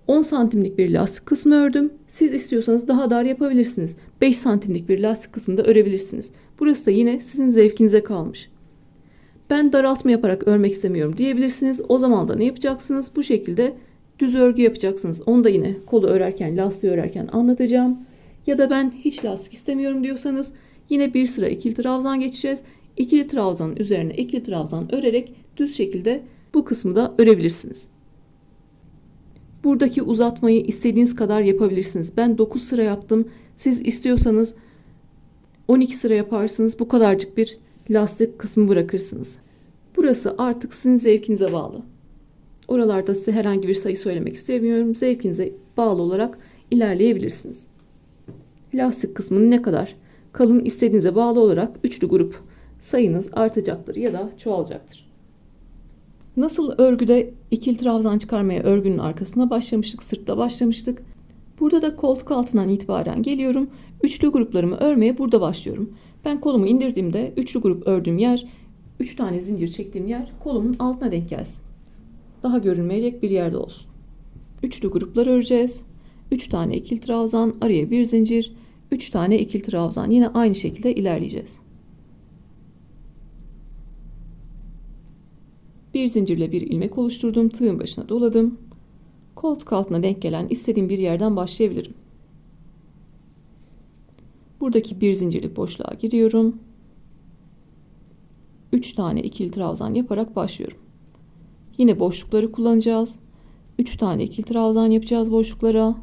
10 santimlik bir lastik kısmı ördüm. Siz istiyorsanız daha dar yapabilirsiniz. 5 santimlik bir lastik kısmı da örebilirsiniz. Burası da yine sizin zevkinize kalmış. Ben daraltma yaparak örmek istemiyorum diyebilirsiniz. O zaman da ne yapacaksınız? Bu şekilde düz örgü yapacaksınız. Onu da yine kolu örerken, lastiği örerken anlatacağım. Ya da ben hiç lastik istemiyorum diyorsanız yine bir sıra ikili trabzan geçeceğiz. İkili trabzanın üzerine ikili trabzan örerek düz şekilde bu kısmı da örebilirsiniz. Buradaki uzatmayı istediğiniz kadar yapabilirsiniz. Ben 9 sıra yaptım. Siz istiyorsanız 12 sıra yaparsınız. Bu kadarcık bir lastik kısmı bırakırsınız. Burası artık sizin zevkinize bağlı. Oralarda size herhangi bir sayı söylemek istemiyorum. Zevkinize bağlı olarak ilerleyebilirsiniz. Lastik kısmını ne kadar kalın istediğinize bağlı olarak üçlü grup sayınız artacaktır ya da çoğalacaktır. Nasıl örgüde ikili trabzan çıkarmaya örgünün arkasına başlamıştık, sırtta başlamıştık. Burada da koltuk altından itibaren geliyorum. Üçlü gruplarımı örmeye burada başlıyorum. Ben kolumu indirdiğimde üçlü grup ördüğüm yer, 3 tane zincir çektiğim yer kolumun altına denk gelsin. Daha görünmeyecek bir yerde olsun. Üçlü gruplar öreceğiz. 3 tane ikili trabzan, araya bir zincir, 3 tane ikili trabzan. Yine aynı şekilde ilerleyeceğiz. Bir zincirle bir ilmek oluşturdum. Tığın başına doladım. Koltuk altına denk gelen istediğim bir yerden başlayabilirim. Buradaki bir zincirlik boşluğa giriyorum. 3 tane ikili trabzan yaparak başlıyorum. Yine boşlukları kullanacağız. 3 tane ikili trabzan yapacağız boşluklara.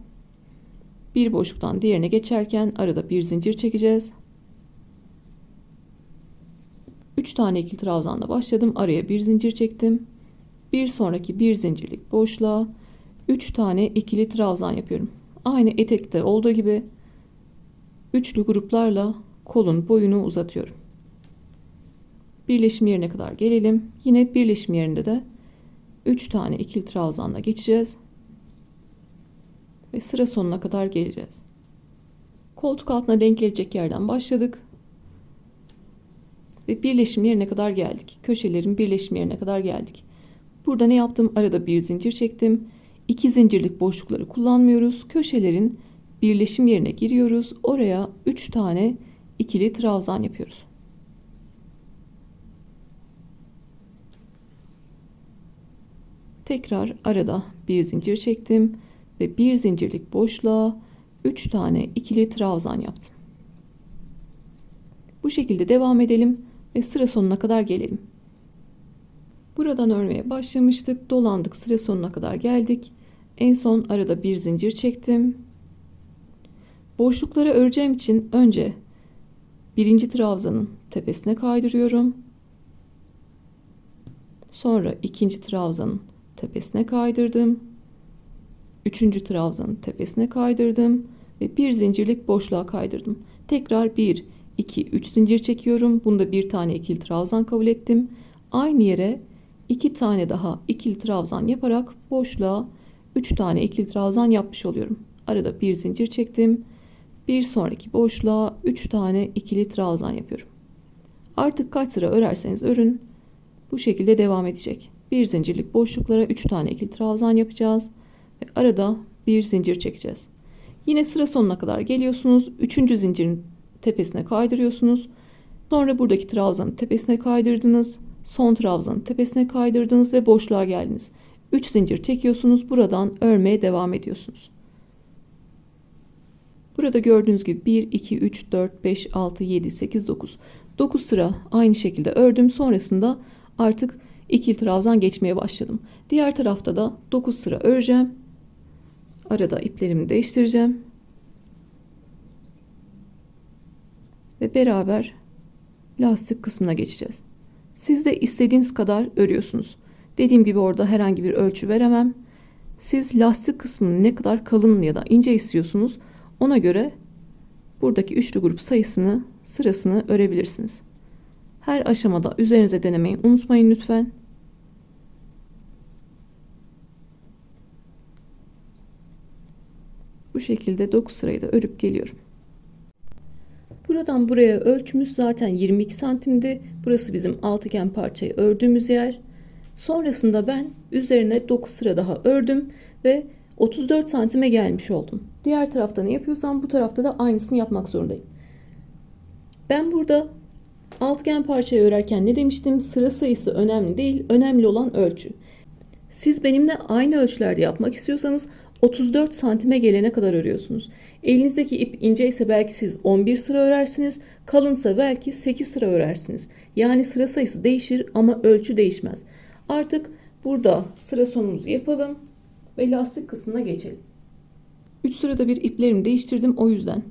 Bir boşluktan diğerine geçerken arada bir zincir çekeceğiz. 3 tane ikili trabzanla başladım. Araya bir zincir çektim. Bir sonraki bir zincirlik boşluğa 3 tane ikili trabzan yapıyorum. Aynı etekte olduğu gibi üçlü gruplarla kolun boyunu uzatıyorum. Birleşim yerine kadar gelelim. Yine birleşim yerinde de 3 tane ikili trabzanla geçeceğiz. Ve sıra sonuna kadar geleceğiz. Koltuk altına denk gelecek yerden başladık. Ve birleşim yerine kadar geldik. Köşelerin birleşim yerine kadar geldik. Burada ne yaptım? Arada bir zincir çektim. 2 zincirlik boşlukları kullanmıyoruz. Köşelerin birleşim yerine giriyoruz. Oraya 3 tane ikili trabzan yapıyoruz. Tekrar arada bir zincir çektim ve bir zincirlik boşluğa 3 tane ikili trabzan yaptım. Bu şekilde devam edelim ve sıra sonuna kadar gelelim. Buradan örmeye başlamıştık. Dolandık, sıra sonuna kadar geldik. En son arada bir zincir çektim. Boşlukları öreceğim için önce birinci trabzanın tepesine kaydırıyorum. Sonra ikinci trabzanın tepesine kaydırdım. Üçüncü trabzanın tepesine kaydırdım ve bir zincirlik boşluğa kaydırdım. Tekrar 1, 2, 3 zincir çekiyorum. Bunda bir tane ikili trabzan kabul ettim. Aynı yere 2 tane daha ikili trabzan yaparak boşluğa 3 tane ikili trabzan yapmış oluyorum. Arada bir zincir çektim. Bir sonraki boşluğa 3 tane ikili trabzan yapıyorum. Artık kaç sıra örerseniz örün, bu şekilde devam edecek. Bir zincirlik boşluklara 3 tane ikili trabzan yapacağız ve arada bir zincir çekeceğiz. Yine sıra sonuna kadar geliyorsunuz. 3. zincirin tepesine kaydırıyorsunuz. Sonra buradaki trabzanın tepesine kaydırdınız. Son trabzanın tepesine kaydırdınız ve boşluğa geldiniz. 3 zincir çekiyorsunuz. Buradan örmeye devam ediyorsunuz. Burada gördüğünüz gibi 1, 2, 3, 4, 5, 6, 7, 8, 9. 9 sıra aynı şekilde ördüm. Sonrasında artık ikili trabzan geçmeye başladım. Diğer tarafta da 9 sıra öreceğim. Arada iplerimi değiştireceğim. Ve beraber lastik kısmına geçeceğiz. Siz de istediğiniz kadar örüyorsunuz. Dediğim gibi orada herhangi bir ölçü veremem. Siz lastik kısmını ne kadar kalın ya da ince istiyorsunuz, ona göre buradaki üçlü grup sayısını, sırasını örebilirsiniz. Her aşamada üzerinize denemeyi unutmayın lütfen. Bu şekilde 9 sırayı da örüp geliyorum. Buradan buraya ölçümüz zaten 22 santimdi. Burası bizim altıgen parçayı ördüğümüz yer. Sonrasında ben üzerine 9 sıra daha ördüm ve 34 santime gelmiş oldum. Diğer tarafta ne yapıyorsam bu tarafta da aynısını yapmak zorundayım. Ben burada altıgen parçayı örerken ne demiştim? Sıra sayısı önemli değil, önemli olan ölçü. Siz benimle aynı ölçülerde yapmak istiyorsanız 34 santime gelene kadar örüyorsunuz. Elinizdeki ip ince ise belki siz 11 sıra örersiniz, kalınsa belki 8 sıra örersiniz. Yani sıra sayısı değişir ama ölçü değişmez. Artık burada sıra sonumuzu yapalım ve lastik kısmına geçelim. 3 sırada bir iplerimi değiştirdim, o yüzden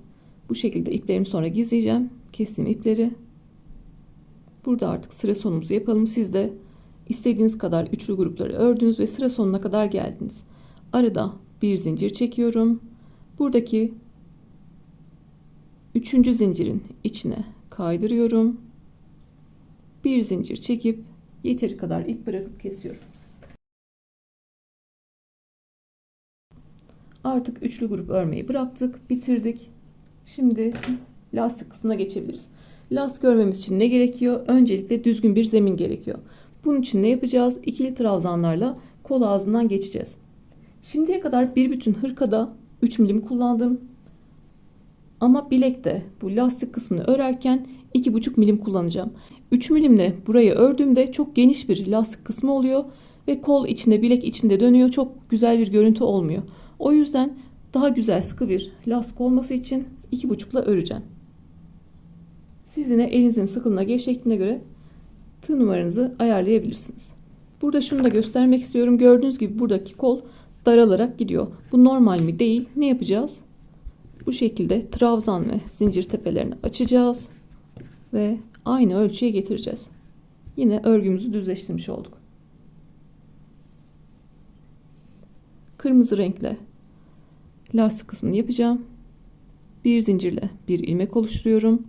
bu şekilde iplerimi sonra gizleyeceğim. Kestiğim ipleri. Burada artık sıra sonumuzu yapalım. Siz de istediğiniz kadar üçlü grupları ördünüz ve sıra sonuna kadar geldiniz. Arada bir zincir çekiyorum. Buradaki 3. zincirin içine kaydırıyorum. Bir zincir çekip yeteri kadar ip bırakıp kesiyorum. Artık üçlü grup örmeyi bıraktık, bitirdik. Şimdi lastik kısmına geçebiliriz. Lastik örmemiz için ne gerekiyor? Öncelikle düzgün bir zemin gerekiyor. Bunun için ne yapacağız? İkili trabzanlarla kol ağzından geçeceğiz. Şimdiye kadar bir bütün hırkada 3 milim kullandım. Ama bilekte bu lastik kısmını örerken 2,5 milim kullanacağım. 3 milimle burayı ördüğümde çok geniş bir lastik kısmı oluyor ve kol içinde, bilek içinde dönüyor. Çok güzel bir görüntü olmuyor. O yüzden daha güzel, sıkı bir lastik olması için 2,5 ile öreceğim. Siz yine elinizin sıkılığına, gevşekliğine göre tığ numaranızı ayarlayabilirsiniz. Burada şunu da göstermek istiyorum. Gördüğünüz gibi buradaki kol daralarak gidiyor. Bu normal mi? Değil. Ne yapacağız? Bu şekilde trabzan ve zincir tepelerini açacağız ve aynı ölçüye getireceğiz. Yine örgümüzü düzleştirmiş olduk. Kırmızı renkle lastik kısmını yapacağım. Bir zincirle bir ilmek oluşturuyorum.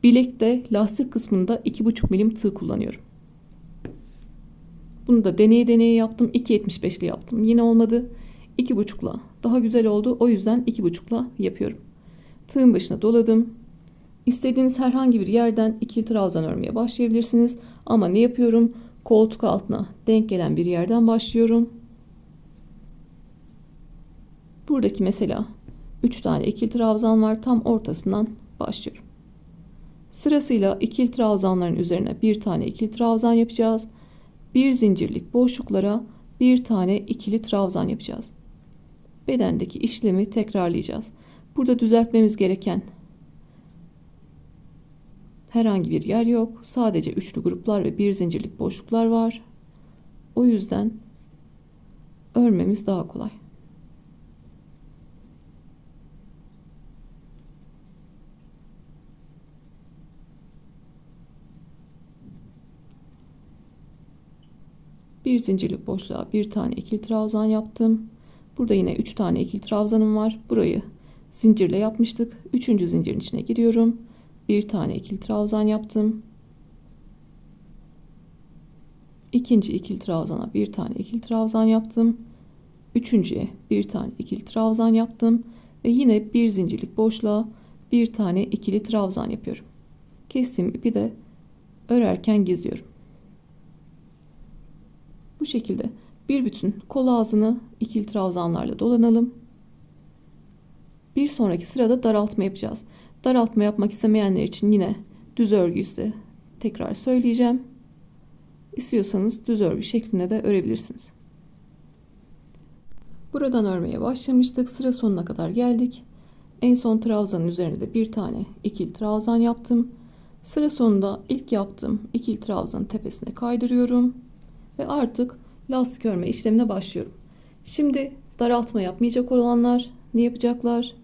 Bilekte lastik kısmında 2,5 milim tığ kullanıyorum. Bunu da deneye deneye yaptım. 2,75'li yaptım. Yine olmadı. 2,5'la daha güzel oldu. O yüzden 2,5'la yapıyorum. Tığın başına doladım. İstediğiniz herhangi bir yerden ikili trabzan örmeye başlayabilirsiniz. Ama ne yapıyorum? Koltuk altına denk gelen bir yerden başlıyorum. Buradaki mesela 3 tane ikili trabzan var. Tam ortasından başlıyorum. Sırasıyla ikili trabzanların üzerine bir tane ikili trabzan yapacağız. Bir zincirlik boşluklara bir tane ikili trabzan yapacağız. Bedendeki işlemi tekrarlayacağız. Burada düzeltmemiz gereken herhangi bir yer yok. Sadece üçlü gruplar ve bir zincirlik boşluklar var. O yüzden örmemiz daha kolay. Bir zincirlik boşluğa bir tane ikili trabzan yaptım. Burada yine 3 tane ikili trabzanım var. Burayı zincirle yapmıştık. 3. zincirin içine giriyorum. Bir tane ikili trabzan yaptım. İkinci ikili trabzana bir tane ikili trabzan yaptım. Üçüncüye bir tane ikili trabzan yaptım ve yine bir zincirlik boşluğa bir tane ikili trabzan yapıyorum. Kestiğim ipi de örerken gizliyorum. Bu şekilde bir bütün kol ağzını ikili trabzanlarla dolanalım. Bir sonraki sırada daraltma yapacağız. Daraltma yapmak istemeyenler için yine düz örgü ise tekrar söyleyeceğim. İstiyorsanız düz örgü şeklinde de örebilirsiniz. Buradan örmeye başlamıştık. Sıra sonuna kadar geldik. En son trabzanın üzerine de bir tane ikili trabzan yaptım. Sıra sonunda ilk yaptığım ikili trabzanın tepesine kaydırıyorum. Ve artık lastik örme işlemine başlıyorum. Şimdi daraltma yapmayacak olanlar ne yapacaklar?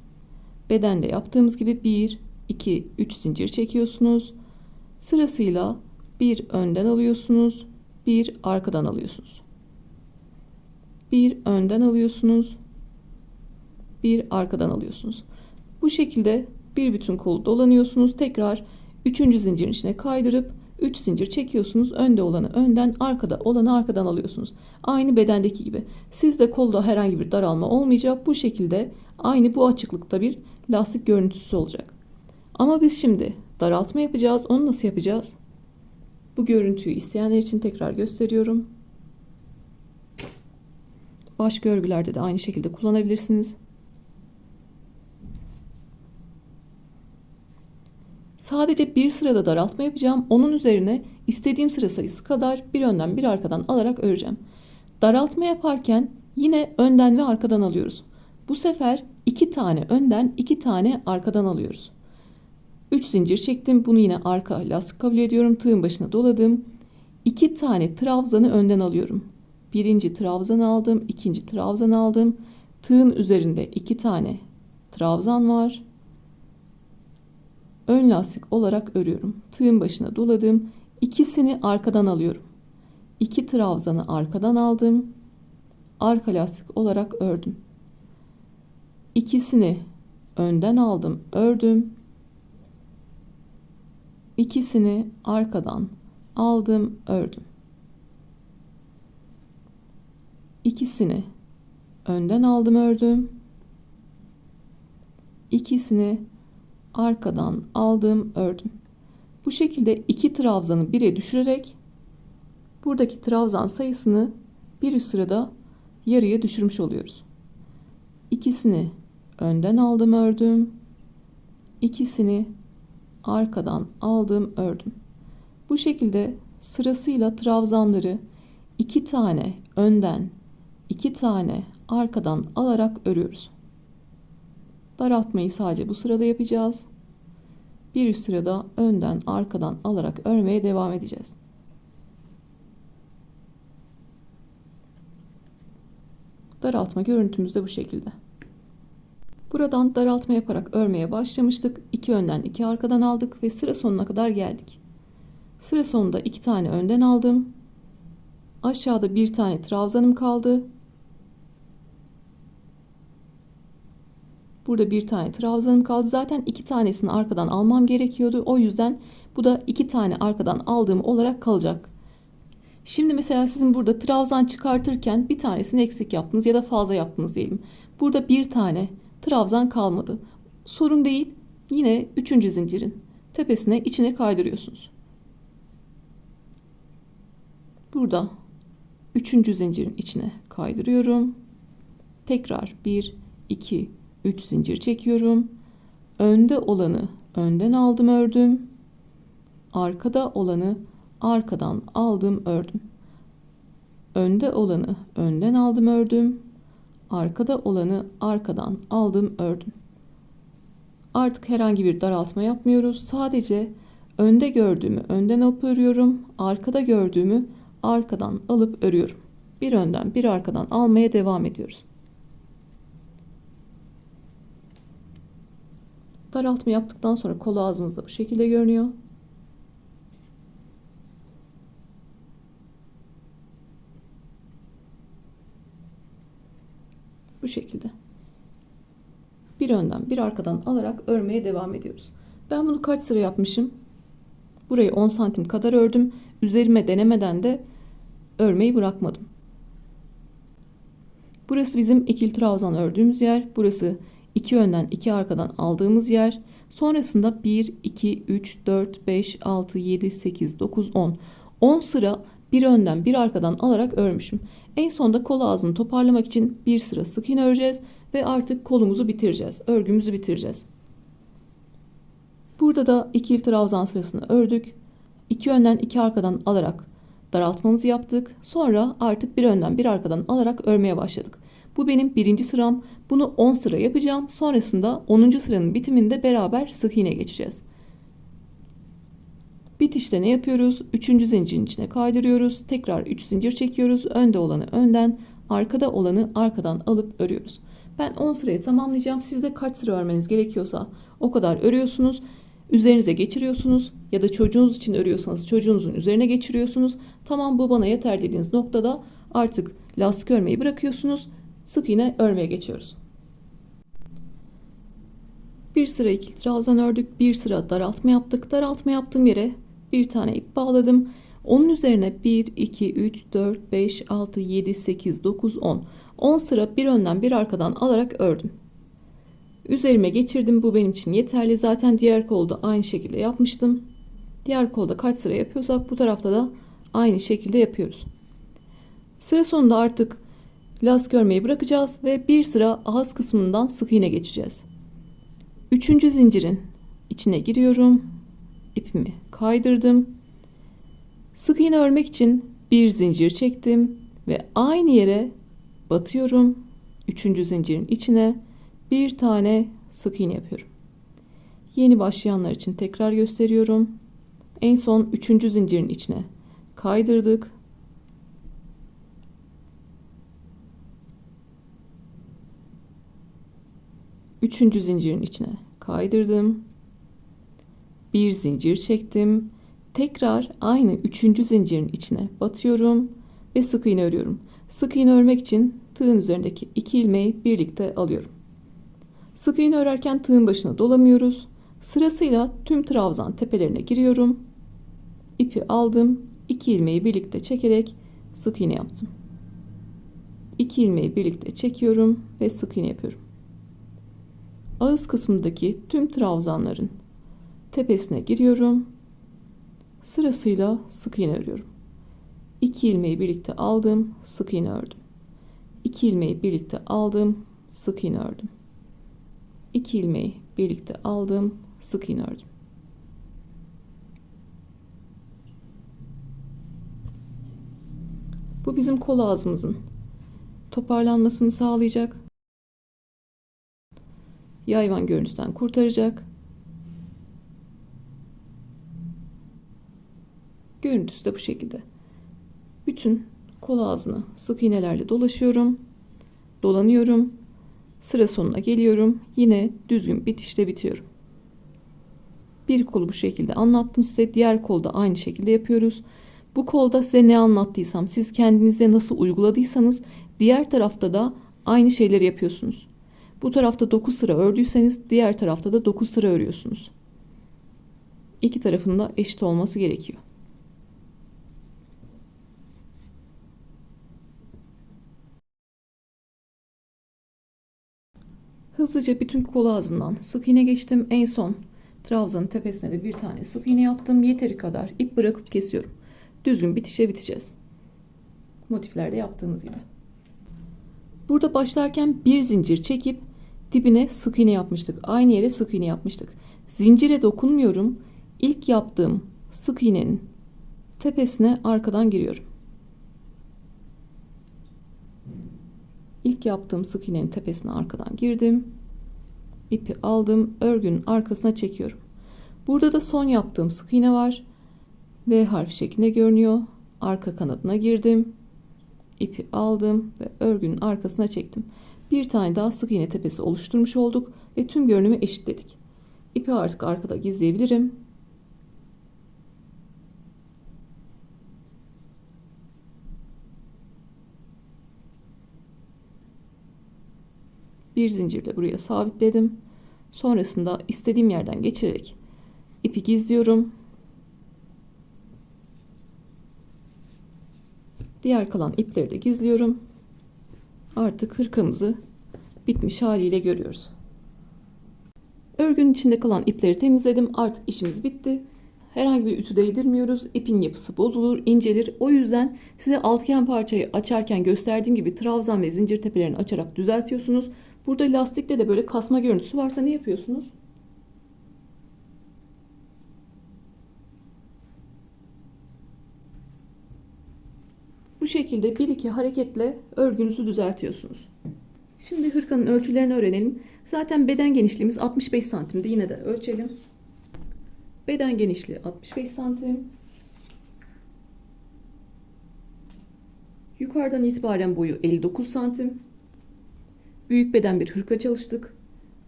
Bedende yaptığımız gibi 1, 2, 3 zincir çekiyorsunuz. Sırasıyla bir önden alıyorsunuz, bir arkadan alıyorsunuz. Bir önden alıyorsunuz, bir arkadan alıyorsunuz. Bu şekilde bir bütün kolu dolanıyorsunuz. Tekrar 3. zincirin içine kaydırıp 3 zincir çekiyorsunuz. Önde olanı önden, arkada olanı arkadan alıyorsunuz. Aynı bedendeki gibi. Sizde kolda herhangi bir daralma olmayacak. Bu şekilde aynı bu açıklıkta bir lastik görüntüsü olacak. Ama biz şimdi daraltma yapacağız. Onu nasıl yapacağız? Bu görüntüyü isteyenler için tekrar gösteriyorum. Başka örgülerde de aynı şekilde kullanabilirsiniz. Sadece bir sırada daraltma yapacağım. Onun üzerine istediğim sıra sayısı kadar bir önden bir arkadan alarak öreceğim. Daraltma yaparken yine önden ve arkadan alıyoruz. Bu sefer 2 tane önden 2 tane arkadan alıyoruz. 3 zincir çektim. Bunu yine arka lastik kabul ediyorum. Tığın başına doladım. 2 tane trabzanı önden alıyorum. Birinci trabzanı aldım. İkinci trabzanı aldım. Tığın üzerinde 2 tane trabzan var. Ön lastik olarak örüyorum. Tığın başına doladım. İkisini arkadan alıyorum. 2 trabzanı arkadan aldım. Arka lastik olarak ördüm. İkisini önden aldım, ördüm. İkisini arkadan aldım, ördüm. İkisini önden aldım, ördüm. İkisini arkadan aldım, ördüm. Bu şekilde 2 trabzanı 1'e düşürerek buradaki trabzan sayısını bir üst sırada yarıya düşürmüş oluyoruz. İkisini önden aldım, ördüm. İkisini arkadan aldım, ördüm. Bu şekilde sırasıyla trabzanları 2 tane önden 2 tane arkadan alarak örüyoruz. Daraltmayı sadece bu sırada yapacağız. Bir üst sırada önden arkadan alarak örmeye devam edeceğiz. Daraltma görüntümüz de bu şekilde. Buradan daraltma yaparak örmeye başlamıştık. 2 önden 2 arkadan aldık ve sıra sonuna kadar geldik. Sıra sonunda 2 tane önden aldım. Aşağıda bir tane trabzanım kaldı. Burada bir tane trabzanım kaldı. Zaten 2 tanesini arkadan almam gerekiyordu. O yüzden bu da 2 tane arkadan aldığım olarak kalacak. Şimdi mesela sizin burada trabzan çıkartırken bir tanesini eksik yaptınız ya da fazla yaptınız diyelim. Burada bir tane trabzan kalmadı. Sorun değil. Yine 3. zincirin tepesine içine kaydırıyorsunuz. Burada 3. zincirin içine kaydırıyorum. Tekrar 1, 2, 3 zincir çekiyorum. Önde olanı önden aldım, ördüm. Arkada olanı arkadan aldım, ördüm. Önde olanı önden aldım, ördüm. Arkada olanı arkadan aldım, ördüm. Artık herhangi bir daraltma yapmıyoruz. Sadece önde gördüğümü önden alıp örüyorum. Arkada gördüğümü arkadan alıp örüyorum. Bir önden bir arkadan almaya devam ediyoruz. Daraltma yaptıktan sonra kol ağzımız da bu şekilde görünüyor. Bu şekilde. Bir önden bir arkadan alarak örmeye devam ediyoruz. Ben bunu kaç sıra yapmışım? Burayı 10 santim kadar ördüm. Üzerime denemeden de örmeyi bırakmadım. Burası bizim ikili trabzan ördüğümüz yer. Burası iki önden iki arkadan aldığımız yer. Sonrasında 1, 2, 3, 4, 5, 6, 7, 8, 9, 10. 10 sıra bir önden bir arkadan alarak örmüşüm. En sonunda kol ağzını toparlamak için bir sıra sık iğne öreceğiz ve artık kolumuzu bitireceğiz. Örgümüzü bitireceğiz. Burada da ikili trabzan sırasını ördük. İki önden iki arkadan alarak daraltmamızı yaptık. Sonra artık bir önden bir arkadan alarak örmeye başladık. Bu benim birinci sıram. Bunu 10 sıra yapacağım. Sonrasında 10. sıranın bitiminde beraber sık iğne geçeceğiz. Bitişte ne yapıyoruz? 3. zincirin içine kaydırıyoruz. Tekrar 3 zincir çekiyoruz. Önde olanı önden, arkada olanı arkadan alıp örüyoruz. Ben 10 sırayı tamamlayacağım. Siz de kaç sıra örmeniz gerekiyorsa o kadar örüyorsunuz. Üzerinize geçiriyorsunuz ya da çocuğunuz için örüyorsanız çocuğunuzun üzerine geçiriyorsunuz. Tamam, bu bana yeter dediğiniz noktada artık lastik örmeyi bırakıyorsunuz. Sık iğne örmeye geçiyoruz. Bir sıra ikili trabzan ördük. Bir sıra daraltma yaptık. Daraltma yaptığım yere bir tane ip bağladım. Onun üzerine 1, 2, 3, 4, 5, 6, 7, 8, 9, 10. 10 sıra bir önden bir arkadan alarak ördüm. Üzerime geçirdim. Bu benim için yeterli. Zaten diğer kolda aynı şekilde yapmıştım. Diğer kolda kaç sıra yapıyorsak bu tarafta da aynı şekilde yapıyoruz. Sıra sonunda artık lastik örmeyi bırakacağız ve bir sıra ağız kısmından sık iğne geçeceğiz. 3. zincirin içine giriyorum. İpimi kaydırdım. Sık iğne örmek için bir zincir çektim ve aynı yere batıyorum. 3. zincirin içine bir tane sık iğne yapıyorum. Yeni başlayanlar için tekrar gösteriyorum. En son 3. zincirin içine kaydırdık. Üçüncü zincirin içine kaydırdım. Bir zincir çektim. Tekrar aynı 3. zincirin içine batıyorum ve sık iğne örüyorum. Sık iğne örmek için tığın üzerindeki 2 ilmeği birlikte alıyorum. Sık iğne örerken tığın başına dolamıyoruz. Sırasıyla tüm trabzan tepelerine giriyorum. İpi aldım. 2 ilmeği birlikte çekerek sık iğne yaptım. 2 ilmeği birlikte çekiyorum ve sık iğne yapıyorum. Ağız kısmındaki tüm trabzanların tepesine giriyorum. Sırasıyla sık iğne örüyorum. 2 ilmeği birlikte aldım, sık iğne ördüm. 2 ilmeği birlikte aldım, sık iğne ördüm. 2 ilmeği birlikte aldım, sık iğne ördüm. Bu bizim kol ağzımızın toparlanmasını sağlayacak. Yayvan görüntüden kurtaracak. Görüntüsü de bu şekilde. Bütün kol ağzını sık iğnelerle dolaşıyorum. Dolanıyorum. Sıra sonuna geliyorum. Yine düzgün bitişle bitiyorum. Bir kolu bu şekilde anlattım size. Diğer kolda aynı şekilde yapıyoruz. Bu kolda size ne anlattıysam, siz kendinize nasıl uyguladıysanız diğer tarafta da aynı şeyleri yapıyorsunuz. Bu tarafta 9 sıra ördüyseniz diğer tarafta da 9 sıra örüyorsunuz. İki tarafın da eşit olması gerekiyor. Hızlıca bütün kol ağzından sık iğne geçtim. En son trabzanın tepesine de bir tane sık iğne yaptım. Yeteri kadar ip bırakıp kesiyorum. Düzgün bitişe biteceğiz. Motiflerde yaptığımız gibi. Burada başlarken bir zincir çekip dibine sık iğne yapmıştık. Aynı yere sık iğne yapmıştık. Zincire dokunmuyorum. İlk yaptığım sık iğnenin tepesine arkadan giriyorum. İlk yaptığım sık iğnenin tepesine arkadan girdim. İpi aldım. Örgünün arkasına çekiyorum. Burada da son yaptığım sık iğne var. V harfi şeklinde görünüyor. Arka kanadına girdim. İpi aldım ve örgünün arkasına çektim. Bir tane daha sık iğne tepesi oluşturmuş olduk ve tüm görünümü eşitledik. İpi artık arkada gizleyebilirim. Bir zincirle buraya sabitledim. Sonrasında istediğim yerden geçirerek ipi gizliyorum. Diğer kalan ipleri de gizliyorum. Artık hırkamızı bitmiş haliyle görüyoruz. Örgünün içinde kalan ipleri temizledim. Artık işimiz bitti. Herhangi bir ütü değdirmiyoruz. İpin yapısı bozulur, incelir. O yüzden size altıgen parçayı açarken gösterdiğim gibi trabzan ve zincir tepelerini açarak düzeltiyorsunuz. Burada lastikte de böyle kasma görüntüsü varsa ne yapıyorsunuz? Bu şekilde bir iki hareketle örgünüzü düzeltiyorsunuz. Şimdi hırkanın ölçülerini öğrenelim. Zaten beden genişliğimiz 65 santimdi. Yine de ölçelim. Beden genişliği 65 santim. Yukarıdan itibaren boyu 59 santim. Büyük beden bir hırka çalıştık.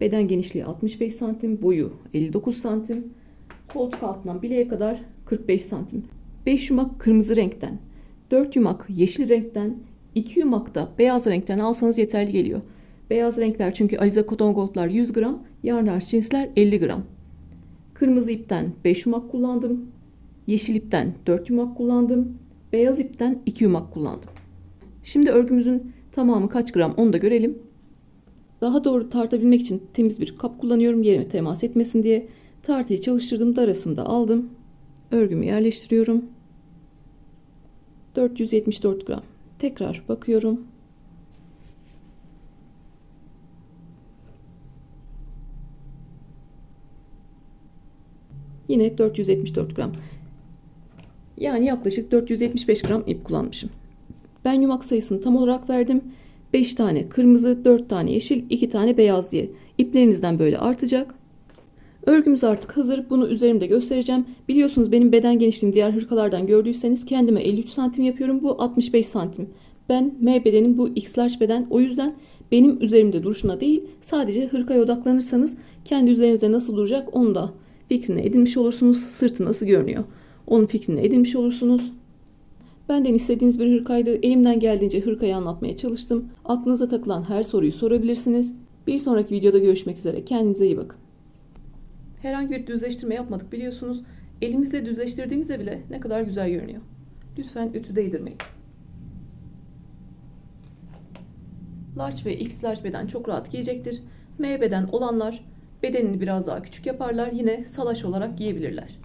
Beden genişliği 65 santim. Boyu 59 santim. Koltuk altından bileğe kadar 45 santim. 5 yumak kırmızı renkten, 4 yumak yeşil renkten, 2 yumak da beyaz renkten alsanız yeterli geliyor. Beyaz renkler çünkü Alize Cotton Gold'lar 100 gram, yarn cinsler 50 gram. Kırmızı ipten 5 yumak kullandım. Yeşil ipten 4 yumak kullandım. Beyaz ipten 2 yumak kullandım. Şimdi örgümüzün tamamı kaç gram onu da görelim. Daha doğru tartabilmek için temiz bir kap kullanıyorum. Yerime temas etmesin diye. Tartıyı çalıştırdım. Darasını aldım. Örgümü yerleştiriyorum. 474 gram. Tekrar bakıyorum. Yine 474 gram. Yani yaklaşık 475 gram ip kullanmışım. Ben yumak sayısını tam olarak verdim. 5 tane kırmızı, 4 tane yeşil, 2 tane beyaz diye. İplerinizden böyle artacak. Örgümüz artık hazır. Bunu üzerimde göstereceğim. Biliyorsunuz benim beden genişliğim diğer hırkalardan gördüyseniz kendime 53 santim yapıyorum. Bu 65 santim. Ben M bedenim, bu X large beden. O yüzden benim üzerimde duruşuna değil, sadece hırkaya odaklanırsanız kendi üzerinizde nasıl duracak onu da fikrini edinmiş olursunuz. Sırtı nasıl görünüyor onun fikrini edinmiş olursunuz. Benden istediğiniz bir hırkaydı. Elimden geldiğince hırkayı anlatmaya çalıştım. Aklınıza takılan her soruyu sorabilirsiniz. Bir sonraki videoda görüşmek üzere. Kendinize iyi bakın. Herhangi bir düzleştirme yapmadık biliyorsunuz. Elimizle düzleştirdiğimizde bile ne kadar güzel görünüyor. Lütfen ütü değdirmeyin. Large ve X large beden çok rahat giyecektir. M beden olanlar bedenini biraz daha küçük yaparlar. Yine salaş olarak giyebilirler.